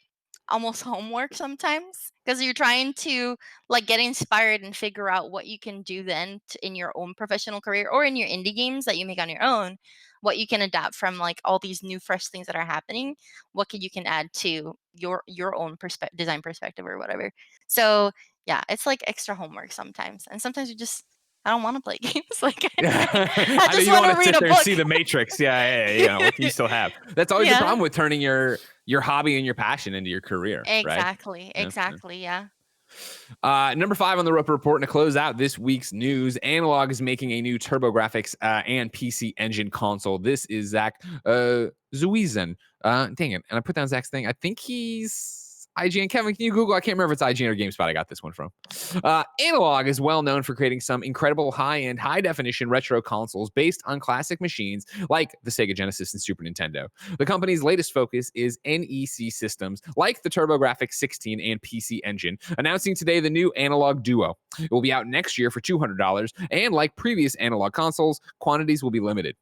almost homework sometimes, because you're trying to like get inspired and figure out what you can do then in your own professional career or in your indie games that you make on your own, what you can adapt from like all these new fresh things that are happening, what you can add to your own design perspective or whatever. So yeah, it's like extra homework sometimes. And sometimes I don't want to play games. Like I just want to read a book. And see the Matrix. Yeah. What can you still have? That's always the problem with turning your hobby and your passion into your career. Exactly. Right? Exactly. Yeah. Number 5 on the Roper Report, and to close out this week's news, Analogue is making a new TurboGrafx and PC Engine console. This is Zack Zwiezen. Dang it. And I put down Zach's thing. I think he's IGN. Kevin, can you Google? I can't remember if it's IGN or GameSpot I got this one from. Analogue is well known for creating some incredible high-end, high-definition retro consoles based on classic machines like the Sega Genesis and Super Nintendo. The company's latest focus is NEC systems like the TurboGrafx 16 and PC Engine, announcing today the new Analogue Duo. It will be out next year for $200, and like previous Analogue consoles, quantities will be limited.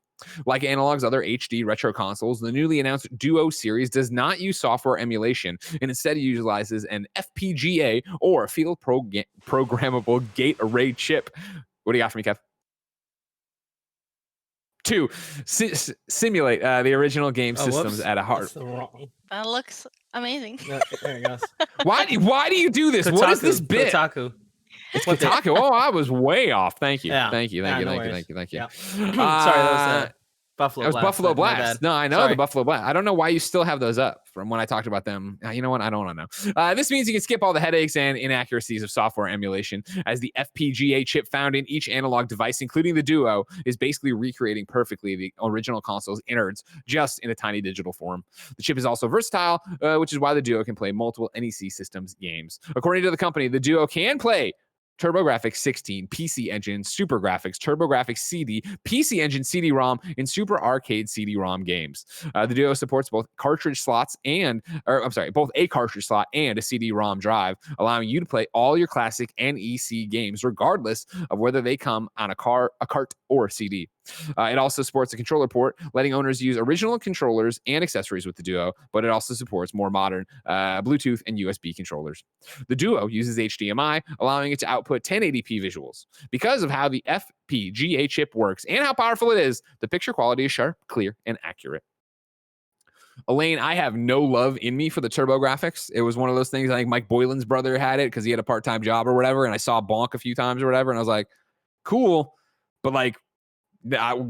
Like Analogue's other HD retro consoles, the newly announced Duo series does not use software emulation and instead utilizes an FPGA or field programmable gate array chip. What do you got for me, Kev? To simulate the original game systems at a hard. That looks amazing. No, there it goes. Why do you do this? Kotaku, what is this bit? Kotaku. It's Kotaku. Oh, I was way off. Thank you. Yeah. Thank you. No Thank worries. you. Yeah. Sorry, that was Buffalo It was Blast. Buffalo My bad. Blast. No, I know Sorry. the Buffalo Blast. I don't know why you still have those up from when I talked about them. You know what? I don't want to know. This means you can skip all the headaches and inaccuracies of software emulation, as the FPGA chip found in each analog device, including the Duo, is basically recreating perfectly the original console's innards, just in a tiny digital form. The chip is also versatile, which is why the Duo can play multiple NEC systems games. According to the company, the Duo can play TurboGrafx 16, PC Engine, Super Graphics, TurboGrafx CD, PC Engine CD-ROM, and Super Arcade CD-ROM games. The Duo supports both cartridge slots both a cartridge slot and a CD-ROM drive, allowing you to play all your classic NEC games, regardless of whether they come on a cart or CD. It also supports a controller port, letting owners use original controllers and accessories with the Duo, but it also supports more modern Bluetooth and USB controllers. The Duo uses HDMI, allowing it to output 1080p visuals. Because of how the FPGA chip works and how powerful it is, the picture quality is sharp, clear, and accurate. Elaine, I have no love in me for the TurboGrafx. It was one of those things, I think Mike Boylan's brother had it because he had a part-time job or whatever, and I saw Bonk a few times or whatever, and I was like, cool, but like,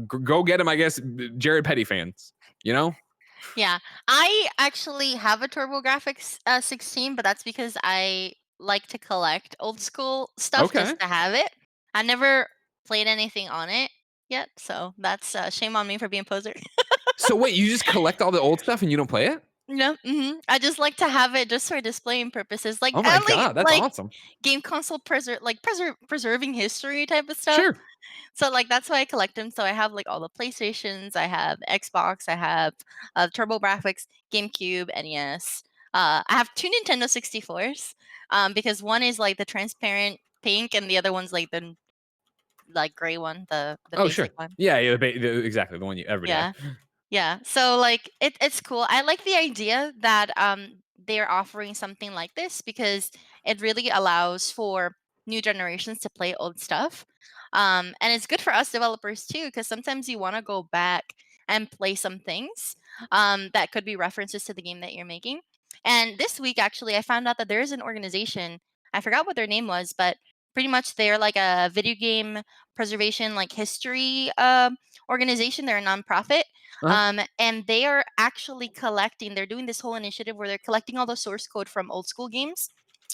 go get him, I guess, Jared Petty fans, you know? Yeah, I actually have a TurboGrafx 16, but that's because I like to collect old school stuff just to have it. I never played anything on it yet, so that's shame on me for being a poser. So wait, you just collect all the old stuff and you don't play it? No, I just like to have it just for displaying purposes. Like, Oh my God, that's awesome. Game console preserving history type of stuff. Sure. So like that's why I collect them. So I have like all the PlayStations, I have Xbox, I have TurboGrafx, GameCube, NES. I have 2 Nintendo 64s. Because one is like the transparent pink, and the other one's like the gray one, the basic one. Yeah, exactly the one you every day. Yeah. So like it's cool. I like the idea that they're offering something like this because it really allows for new generations to play old stuff. And it's good for us developers too, because sometimes you want to go back and play some things that could be references to the game that you're making. And this week, actually, I found out that there is an organization. I forgot what their name was, but pretty much they're like a video game preservation, like history organization. They're a nonprofit. And they are actually they're doing this whole initiative where they're collecting all the source code from old school games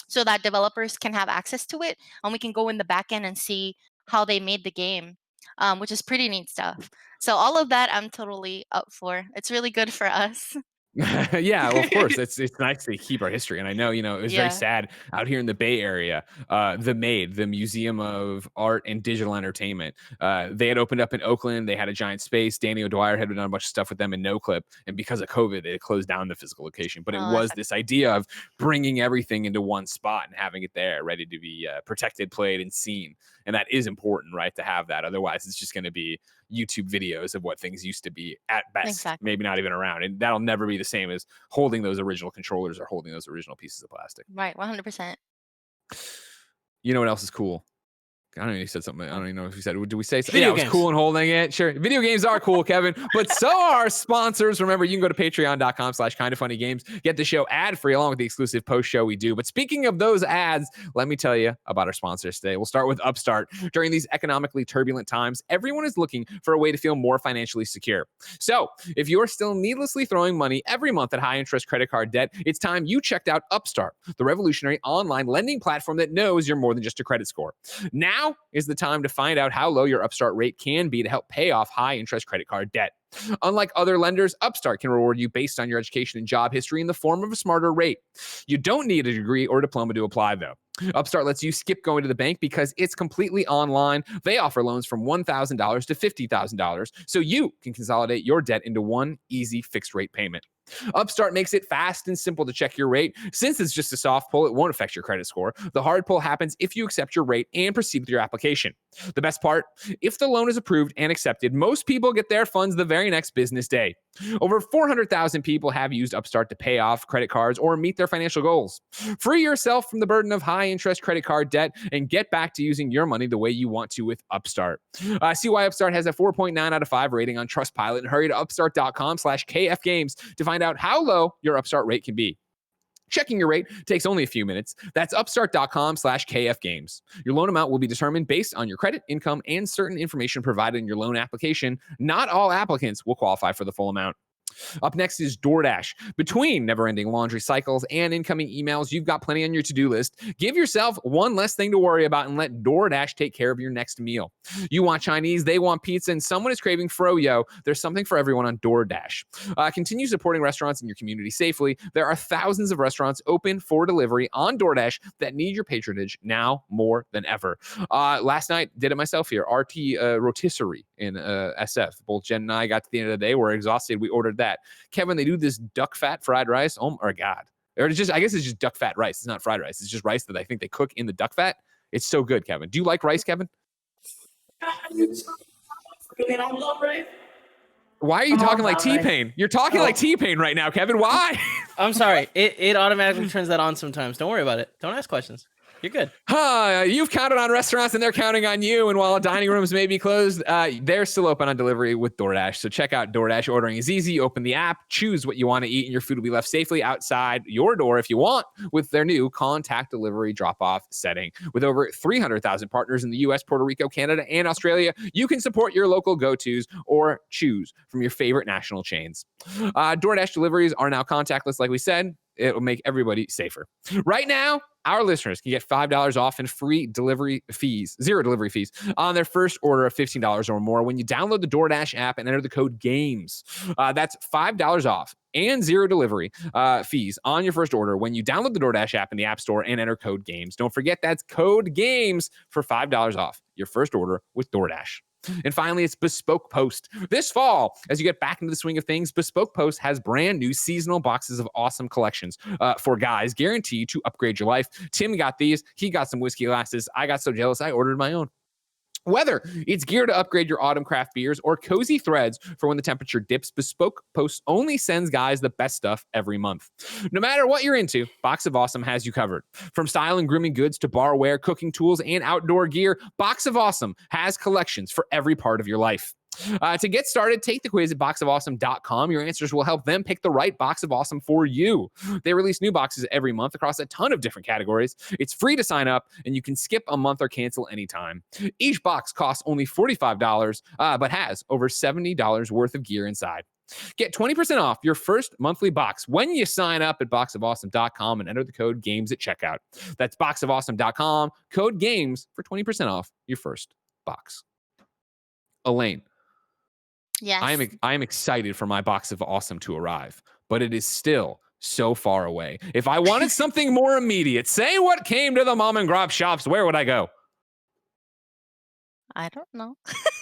so that developers can have access to it. And we can go in the back end and see how they made the game, which is pretty neat stuff. So all of that I'm totally up for. It's really good for us. Yeah, well, of course, it's nice to keep our history. And I know, it was very sad out here in the Bay Area. The Museum of Art and Digital Entertainment, they had opened up in Oakland. They had a giant space. Danny O'Dwyer had done a bunch of stuff with them in NoClip, and because of COVID, they closed down the physical location. But it was this idea of bringing everything into one spot and having it there, ready to be protected, played, and seen. And that is important, right, to have that. Otherwise, it's just going to be YouTube videos of what things used to be at best, maybe not even around. And that'll never be the same as holding those original controllers or holding those original pieces of plastic. Right, 100%. You know what else is cool? I don't know if you said something. I don't even know if you said, did we say something? Yeah, it was cool and holding it. Sure. Video games are cool, Kevin, but so are our sponsors. Remember, you can go to patreon.com/kindoffunnygames, get the show ad-free along with the exclusive post show we do. But speaking of those ads, let me tell you about our sponsors today. We'll start with Upstart. During these economically turbulent times, everyone is looking for a way to feel more financially secure. So if you're still needlessly throwing money every month at high-interest credit card debt, it's time you checked out Upstart, the revolutionary online lending platform that knows you're more than just a credit score. Now is the time to find out how low your Upstart rate can be to help pay off high-interest credit card debt. Unlike other lenders, Upstart can reward you based on your education and job history in the form of a smarter rate. You don't need a degree or diploma to apply, though. Upstart lets you skip going to the bank because it's completely online. They offer loans from $1,000 to $50,000, so you can consolidate your debt into one easy fixed rate payment. Upstart makes it fast and simple to check your rate. Since it's just a soft pull, it won't affect your credit score. The hard pull happens if you accept your rate and proceed with your application. The best part, if the loan is approved and accepted, most people get their funds the very next business day. Over 400,000 people have used Upstart to pay off credit cards or meet their financial goals. Free yourself from the burden of high-interest credit card debt and get back to using your money the way you want to with Upstart. See why Upstart has a 4.9 out of 5 rating on Trustpilot, and hurry to upstart.com/kfgames to find out how low your Upstart rate can be. Checking your rate takes only a few minutes. That's upstart.com/kfgames. Your loan amount will be determined based on your credit, income, and certain information provided in your loan application. Not all applicants will qualify for the full amount. Up next is DoorDash. Between never-ending laundry cycles and incoming emails, you've got plenty on your to-do list. Give yourself one less thing to worry about and let DoorDash take care of your next meal. You want Chinese, they want pizza, and someone is craving froyo. There's something for everyone on DoorDash. Continue supporting restaurants in your community safely. There are thousands of restaurants open for delivery on DoorDash that need your patronage now more than ever. Last night, did it myself here. RT Rotisserie in SF. Both Jen and I got to the end of the day. We're exhausted. We ordered that. Kevin, they do this duck fat fried rice. Oh my God. Or it's just, I guess it's just duck fat rice. It's not fried rice. It's just rice that I think they cook in the duck fat. It's so good, Kevin. Do you like rice, Kevin? Why are you talking like T-Pain? You're talking like T-Pain right now, Kevin. Why? I'm sorry. It automatically turns that on sometimes. Don't worry about it. Don't ask questions. You're good. You've counted on restaurants and they're counting on you. And while dining rooms may be closed, they're still open on delivery with DoorDash. So check out DoorDash. Ordering is easy. Open the app, choose what you want to eat, and your food will be left safely outside your door if you want with their new contact delivery drop-off setting. With over 300,000 partners in the U.S., Puerto Rico, Canada, and Australia, you can support your local go-tos or choose from your favorite national chains. DoorDash deliveries are now contactless, like we said. It will make everybody safer. Right now, our listeners can get $5 off and free delivery fees, zero delivery fees, on their first order of $15 or more when you download the DoorDash app and enter the code GAMES. That's $5 off and zero delivery fees on your first order when you download the DoorDash app in the App Store and enter code GAMES. Don't forget, that's code GAMES for $5 off your first order with DoorDash. And finally, it's Bespoke Post. This fall, as you get back into the swing of things, Bespoke Post has brand new seasonal boxes of awesome collections for guys, guaranteed to upgrade your life. Tim got these. He got some whiskey glasses. I got so jealous, I ordered my own. Whether it's gear to upgrade your autumn craft beers or cozy threads for when the temperature dips, Bespoke Post only sends guys the best stuff every month. No matter what you're into, Box of Awesome has you covered. From style and grooming goods to barware, cooking tools, and outdoor gear, Box of Awesome has collections for every part of your life. To get started, take the quiz at boxofawesome.com. Your answers will help them pick the right Box of Awesome for you. They release new boxes every month across a ton of different categories. It's free to sign up, and you can skip a month or cancel anytime. Each box costs only $45, but has over $70 worth of gear inside. Get 20% off your first monthly box when you sign up at boxofawesome.com and enter the code GAMES at checkout. That's boxofawesome.com, code GAMES for 20% off your first box. Elaine. Yes. I am excited for my Box of Awesome to arrive, but it is still so far away. If I wanted something more immediate, say what came to the mom and grop shops, where would I go? I don't know.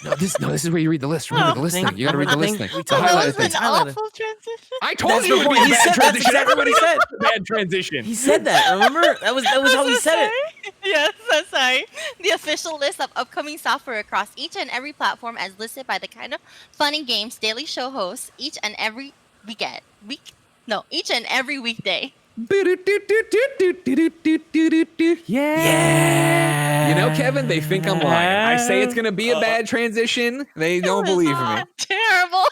No, this is where you read the list. Remember the list thing. You got to read the list thing. That was an awful transition. I told you it would be a bad transition. Everybody said bad transition. He said that. Remember? That was how he said it. Yes, I'm sorry. The official list of upcoming software across each and every platform as listed by the Kind of Funny Games daily show hosts each and every weekday. Yeah. You know, Kevin, they think I'm lying. I say it's going to be a bad transition. They don't believe me. Terrible.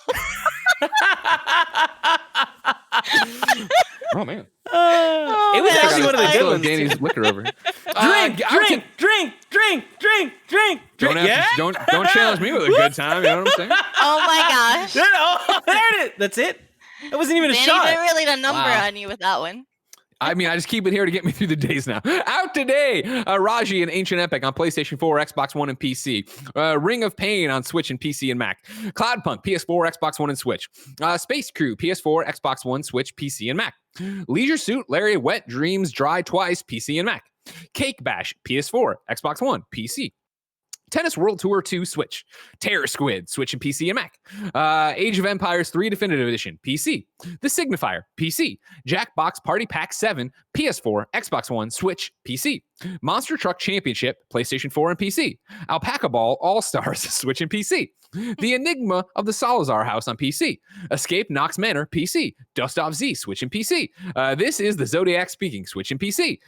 Oh, man. It was actually one of the good ones. Danny's liquor over. Drink. Don't challenge me with a good time. You know what I'm saying? Oh my gosh. There it is. That's it. It wasn't even a Danny shot. didn't really the number on you with that one. I mean, I just keep it here to get me through the days now. Out today, Raji and Ancient Epic on PlayStation 4, Xbox One, and PC. Ring of Pain on Switch and PC and Mac. Cloudpunk, PS4, Xbox One, and Switch. Space Crew, PS4, Xbox One, Switch, PC, and Mac. Leisure Suit, Larry, Wet Dreams, Dry Twice, PC and Mac. Cake Bash, PS4, Xbox One, PC. Tennis World Tour 2 Switch. Terror Squid, Switch and PC and Mac. Age of Empires 3 Definitive Edition, PC. The Signifier, PC. Jackbox Party Pack 7, PS4, Xbox One, Switch, PC. Monster Truck Championship, PlayStation 4 and PC. Alpaca Ball All-Stars, Switch and PC. The Enigma of the Salazar House on PC. Escape Nox Manor, PC. Dust Off Z, Switch and PC. This is the Zodiac Speaking, Switch and PC.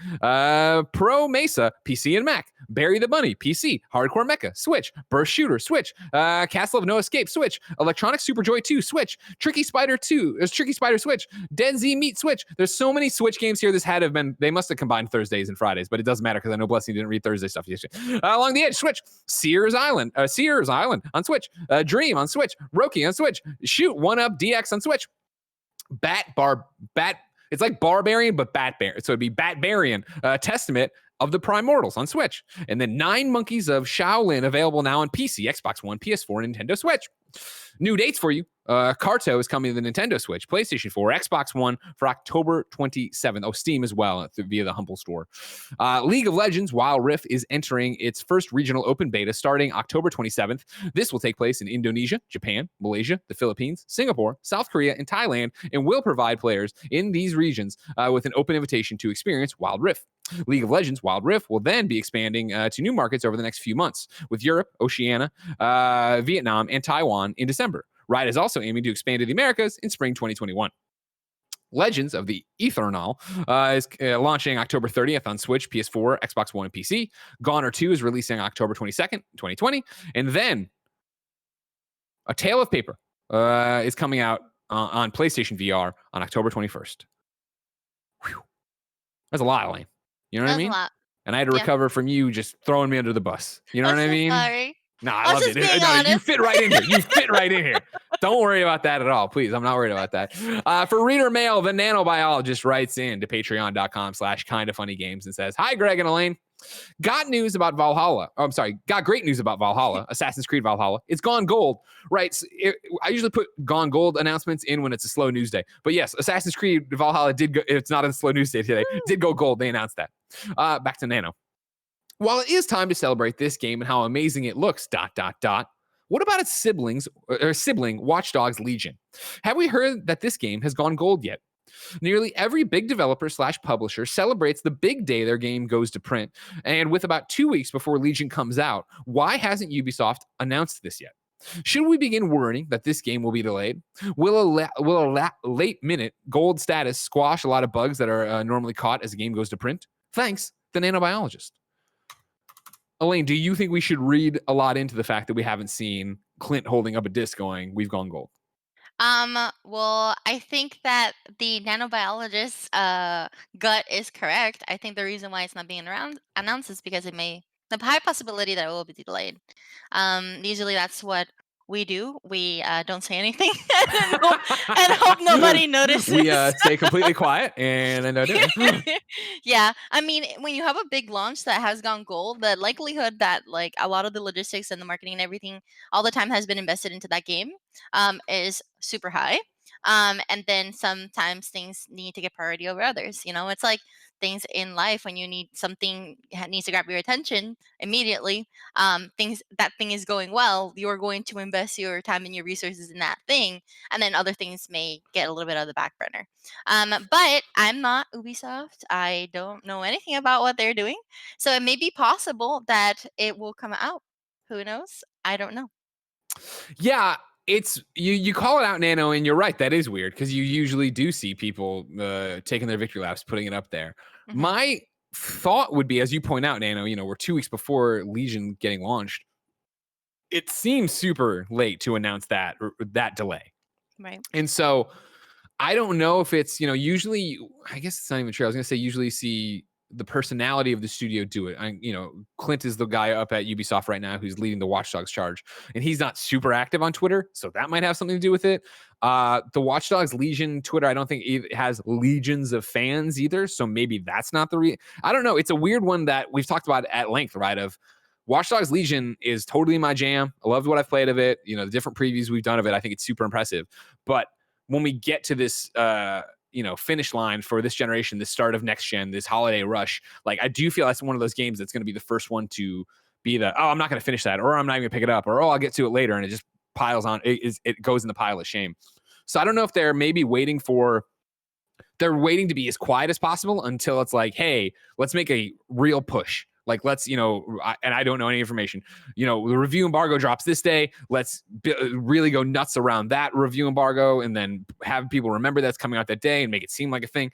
Pro Mesa, PC and Mac. Bury the Bunny, PC. Hardcore Mecha, Switch. Burst Shooter, Switch. Castle of No Escape, Switch. Electronic Superjoy 2, Switch. Tricky Spider 2, Tricky Spider, Switch. Dead Z Meat, Switch. There's so many Switch games here. This had to have been, they must have combined Thursdays and Fridays, but it doesn't matter because I know Blessing didn't read Thursday stuff yesterday. Along the Edge, Switch. Sears Island on Switch. Dream on Switch. Roki on Switch. Shoot 1-Up DX on Switch. It's like Barbarian, but Batbarian. So it'd be Batbarian. Testament of the Primortals on Switch. And then 9 Monkeys of Shaolin available now on PC, Xbox One, PS4, and Nintendo Switch. New dates for you. Carto is coming to the Nintendo Switch, PlayStation 4, Xbox One for October 27th. Oh, Steam as well via the Humble Store. League of Legends Wild Rift is entering its first regional open beta starting October 27th. This will take place in Indonesia, Japan, Malaysia, the Philippines, Singapore, South Korea, and Thailand, and will provide players in these regions with an open invitation to experience Wild Rift. League of Legends Wild Rift will then be expanding to new markets over the next few months, with Europe, Oceania, Vietnam, and Taiwan in December. Riot is also aiming to expand to the Americas in spring 2021. Legends of the Eternal is launching October 30th on Switch, PS4, Xbox One, and PC. Goner 2 is releasing October 22nd, 2020. And then A Tale of Paper is coming out on PlayStation VR on October 21st. Whew. That's a lot, Elaine. You know what I mean? A lot. And I had to recover from you just throwing me under the bus. You know what I mean? Sorry. No, I love it. No, you fit right in here. You fit right in here. Don't worry about that at all. Please. I'm not worried about that. For reader mail, the Nano Biologist writes in to patreon.com/kindafunnygames and says, "Hi, Greg and Elaine. Got news about Valhalla. Oh, I'm sorry. Got great news about Valhalla, Assassin's Creed Valhalla. It's gone gold." Right. So I usually put gone gold announcements in when it's a slow news day. But yes, Assassin's Creed Valhalla did go, it's not a slow news day today, did go gold. They announced that. Back to Nano. While it is time to celebrate this game and how amazing it looks, ... what about its sibling, Watch Dogs Legion? Have we heard that this game has gone gold yet? Nearly every big developer/publisher celebrates the big day their game goes to print. And with about 2 weeks before Legion comes out, why hasn't Ubisoft announced this yet? Should we begin worrying that this game will be delayed? Will a late-minute gold status squash a lot of bugs that are normally caught as a game goes to print? Thanks, the Nanobiologist. Elaine, do you think we should read a lot into the fact that we haven't seen Clint holding up a disc going, "We've gone gold"? Well, I think that the nanobiologist's gut is correct. I think the reason why it's not being announced is because the high possibility that it will be delayed. Usually that's what we do. We don't say anything and hope nobody notices. We stay completely quiet and then don't do it. Yeah, I mean, when you have a big launch that has gone gold, the likelihood that like a lot of the logistics and the marketing and everything, all the time has been invested into that game, is super high. And then sometimes things need to get priority over others. You know, it's like things in life when you need something needs to grab your attention immediately. That thing is going well, you're going to invest your time and your resources in that thing, and then other things may get a little bit of the back burner. But I'm not Ubisoft. I don't know anything about what they're doing, so it may be possible that it will come out. Who knows? I don't know. Yeah. It's you call it out, Nano, and you're right. That is weird because you usually do see people taking their victory laps, putting it up there. Mm-hmm. My thought would be, as you point out, Nano, we're 2 weeks before Legion getting launched. It seems super late to announce that delay. Right. And so I don't know if it's, usually, I guess it's not even true. I was going to say usually see the personality of the studio do it. Clint is the guy up at Ubisoft right now who's leading the Watch Dogs charge, and he's not super active on Twitter, so that might have something to do with it. The Watch Dogs Legion Twitter, I don't think it has legions of fans either, so maybe that's not I don't know. It's a weird one that we've talked about at length, right? Of Watch Dogs Legion is totally my jam. I loved what I've played of it. The different previews we've done of it, I think it's super impressive. But when we get to this finish line for this generation, the start of next gen, this holiday rush, like I do feel that's one of those games that's going to be the first one to be I'm not going to finish that, or I'm not even going to pick it up, or I'll get to it later, and it just piles on. It goes in the pile of shame. So I don't know if they're maybe waiting to be as quiet as possible until it's like, hey, let's make a real push. Like, let's, and I don't know any information, the review embargo drops this day. Let's really go nuts around that review embargo and then have people remember that's coming out that day and make it seem like a thing.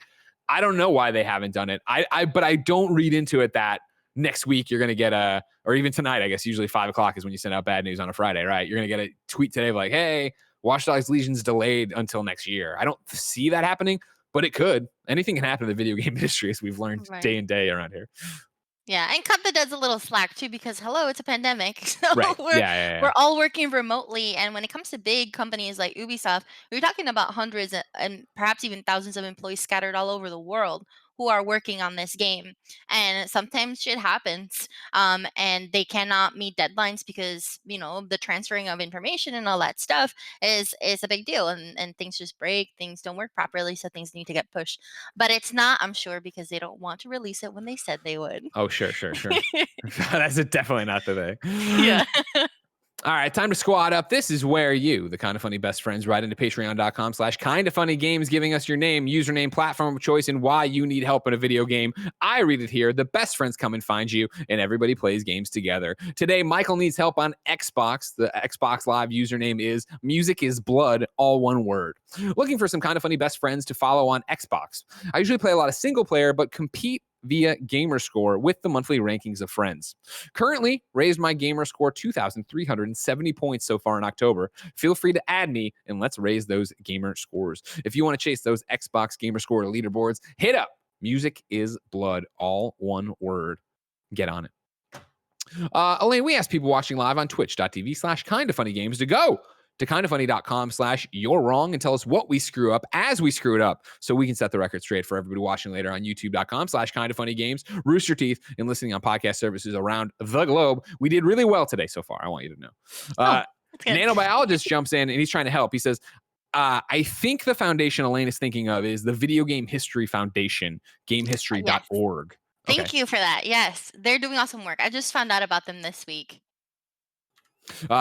I don't know why they haven't done it. But I don't read into it that next week you're going to get or even tonight, I guess usually 5:00 is when you send out bad news on a Friday, right? You're going to get a tweet today of like, hey, Watch Dogs Legion's delayed until next year. I don't see that happening, but it could. Anything can happen in the video game industry, as we've learned day and day around here. Yeah, and cut the does a little slack too because hello, it's a pandemic, so right. we're all working remotely. And when it comes to big companies like Ubisoft, we're talking about hundreds and perhaps even thousands of employees scattered all over the world who are working on this game. And sometimes shit happens, and they cannot meet deadlines because the transferring of information and all that stuff is a big deal, and things just break, things don't work properly, so things need to get pushed. But it's not, I'm sure, because they don't want to release it when they said they would. Oh, sure. That's definitely not the thing. Yeah. All right, time to squad up. This is where you, the Kinda Funny best friends, write into patreon.com/kindafunnygames, giving us your name, username, platform of choice, and why you need help in a video game. I read it here. The best friends come and find you, and everybody plays games together. Today, Michael needs help on Xbox. The Xbox Live username is musicisblood, all one word. Looking for some Kinda Funny best friends to follow on Xbox. I usually play a lot of single player, but compete via Gamerscore with the monthly rankings of friends. Currently, raised my Gamerscore 2,370 points so far in October. Feel free to add me and let's raise those gamer scores. If you want to chase those Xbox Gamerscore leaderboards, hit up Music is Blood, all one word. Get on it. Elaine, we asked people watching live on twitch.tv/kindafunnygames to go to kindafunny.com/you're wrong and tell us what we screw up as we screw it up so we can set the record straight for everybody watching later on youtube.com/kindafunnygames, Rooster Teeth, and listening on podcast services around the globe. We did really well today so far. I want you to know. Nano Biologist jumps in and he's trying to help. He says, I think the foundation Elaine is thinking of is the Video Game History Foundation, gamehistory.org. Yes. Thank you for that. Yes, they're doing awesome work. I just found out about them this week.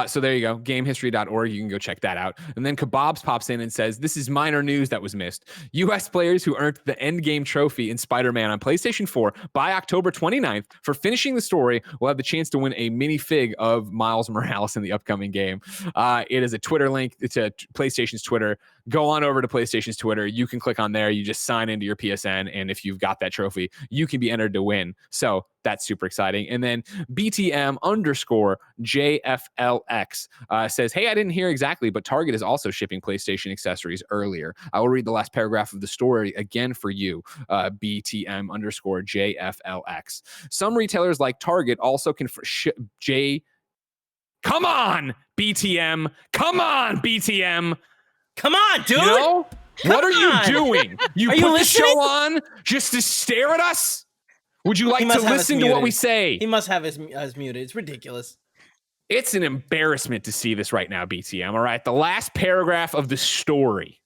So there you go, gamehistory.org. You can go check that out. And then Kebabs pops in and says, this is minor news that was missed. U.S. players who earned the Endgame trophy in Spider-Man on PlayStation 4 by October 29th for finishing the story will have the chance to win a minifig of Miles Morales in the upcoming game. It is a Twitter link to PlayStation's Twitter. Go on over to PlayStation's Twitter. You can click on there. You just sign into your PSN. And if you've got that trophy, you can be entered to win. So that's super exciting. And then BTM_JFLX says, hey, I didn't hear exactly, but Target is also shipping PlayStation accessories earlier. I will read the last paragraph of the story again for you, BTM_JFLX. Some retailers like Target also can Come on, BTM. Come on, BTM. Come on, dude. What are you doing? You put the show on just to stare at us? Would you like to listen to what we say? He must have us muted. It's ridiculous. It's an embarrassment to see this right now, BTM. All right. The last paragraph of the story.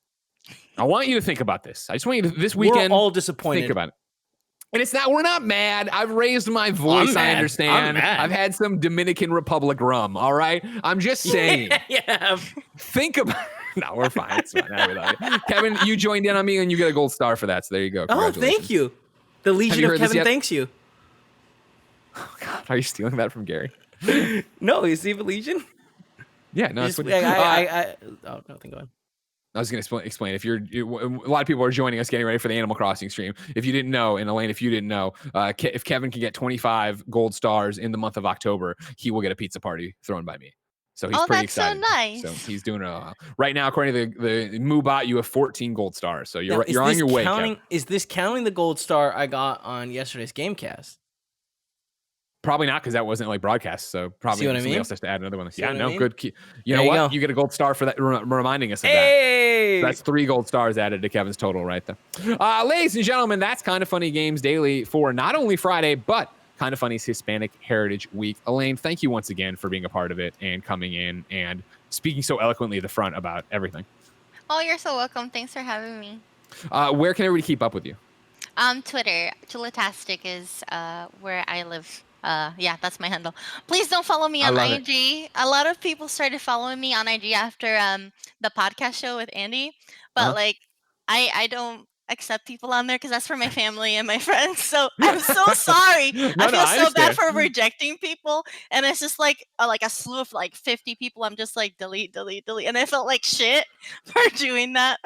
I want you to think about this. I just want you to, this weekend, we're all disappointed. Think about it. And it's not, we're not mad. I've raised my voice. I understand. I've had some Dominican Republic rum. All right. I'm just saying. Yeah. Think about No, we're fine. It's fine. Kevin, you joined in on me and you get a gold star for that. So there you go. Oh, thank you. The Legion of Kevin thanks you. Oh, God. Are you stealing that from Gary? No, is he a Legion? Yeah, no. Oh, nothing going. I was going to explain. If a lot of people are joining us getting ready for the Animal Crossing stream. If you didn't know, and Elaine, if you didn't know, if Kevin can get 25 gold stars in the month of October, he will get a pizza party thrown by me. So he's pretty that's so excited. nice. So he's doing right now, according to the Moobot, you have 14 gold stars. So you're on your way, Kevin. Is this counting the gold star I got on yesterday's Gamecast? Probably not, because that wasn't like broadcast. So probably somebody else has to add another one. See what I mean? Good. You know what? You get a gold star for that, reminding us of that. That's 3 gold stars added to Kevin's total right there. Ladies and gentlemen, that's Kind of Funny Games Daily for not only Friday, but Kind of Funny's Hispanic Heritage Week. Elaine, thank you once again for being a part of it and coming in and speaking so eloquently at the front about everything. Oh, you're so welcome. Thanks for having me. Where can everybody keep up with you? Twitter. Chuletastic is where I live. Yeah, that's my handle. Please don't follow me on IG. A lot of people started following me on IG after the podcast show with Andy, but like I don't accept people on there because that's for my family and my friends. So I'm so sorry. I feel so bad for rejecting people, and it's just like a slew of like 50 people. I'm just like delete, and I felt like shit for doing that.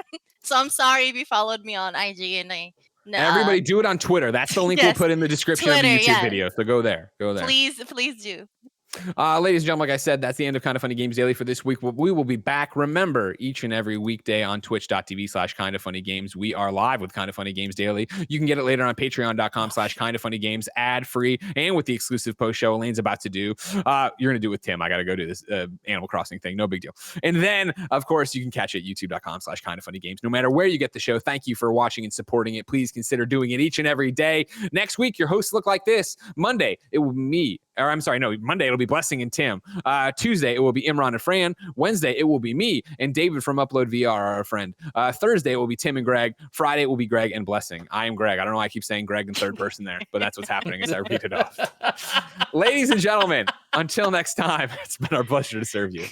So I'm sorry if you followed me on IG and everybody do it on Twitter. That's the link we'll put in the description of the YouTube video. So go there. Please do. Ladies and gentlemen, like I said, that's the end of Kind of Funny Games Daily for this week. We will be back, remember, each and every weekday on twitch.tv/kindoffunnygames. We are live with Kind of Funny Games Daily. You can get it later on patreon.com/kindoffunnygames, ad-free, and with the exclusive post show Elaine's about to do. You're going to do it with Tim. I got to go do this Animal Crossing thing. No big deal. And then, of course, you can catch it at youtube.com/kindoffunnygames. No matter where you get the show, thank you for watching and supporting it. Please consider doing it each and every day. Next week, your hosts look like this. Monday, it will be me. Or I'm sorry, no, Monday it'll be Blessing and Tim. Tuesday it will be Imran and Fran. Wednesday it will be me and David from Upload VR, our friend. Thursday it will be Tim and Greg. Friday it will be Greg and Blessing. I am Greg. I don't know why I keep saying Greg in third person there, but that's what's happening as I read it off. Ladies and gentlemen, until next time, it's been our pleasure to serve you.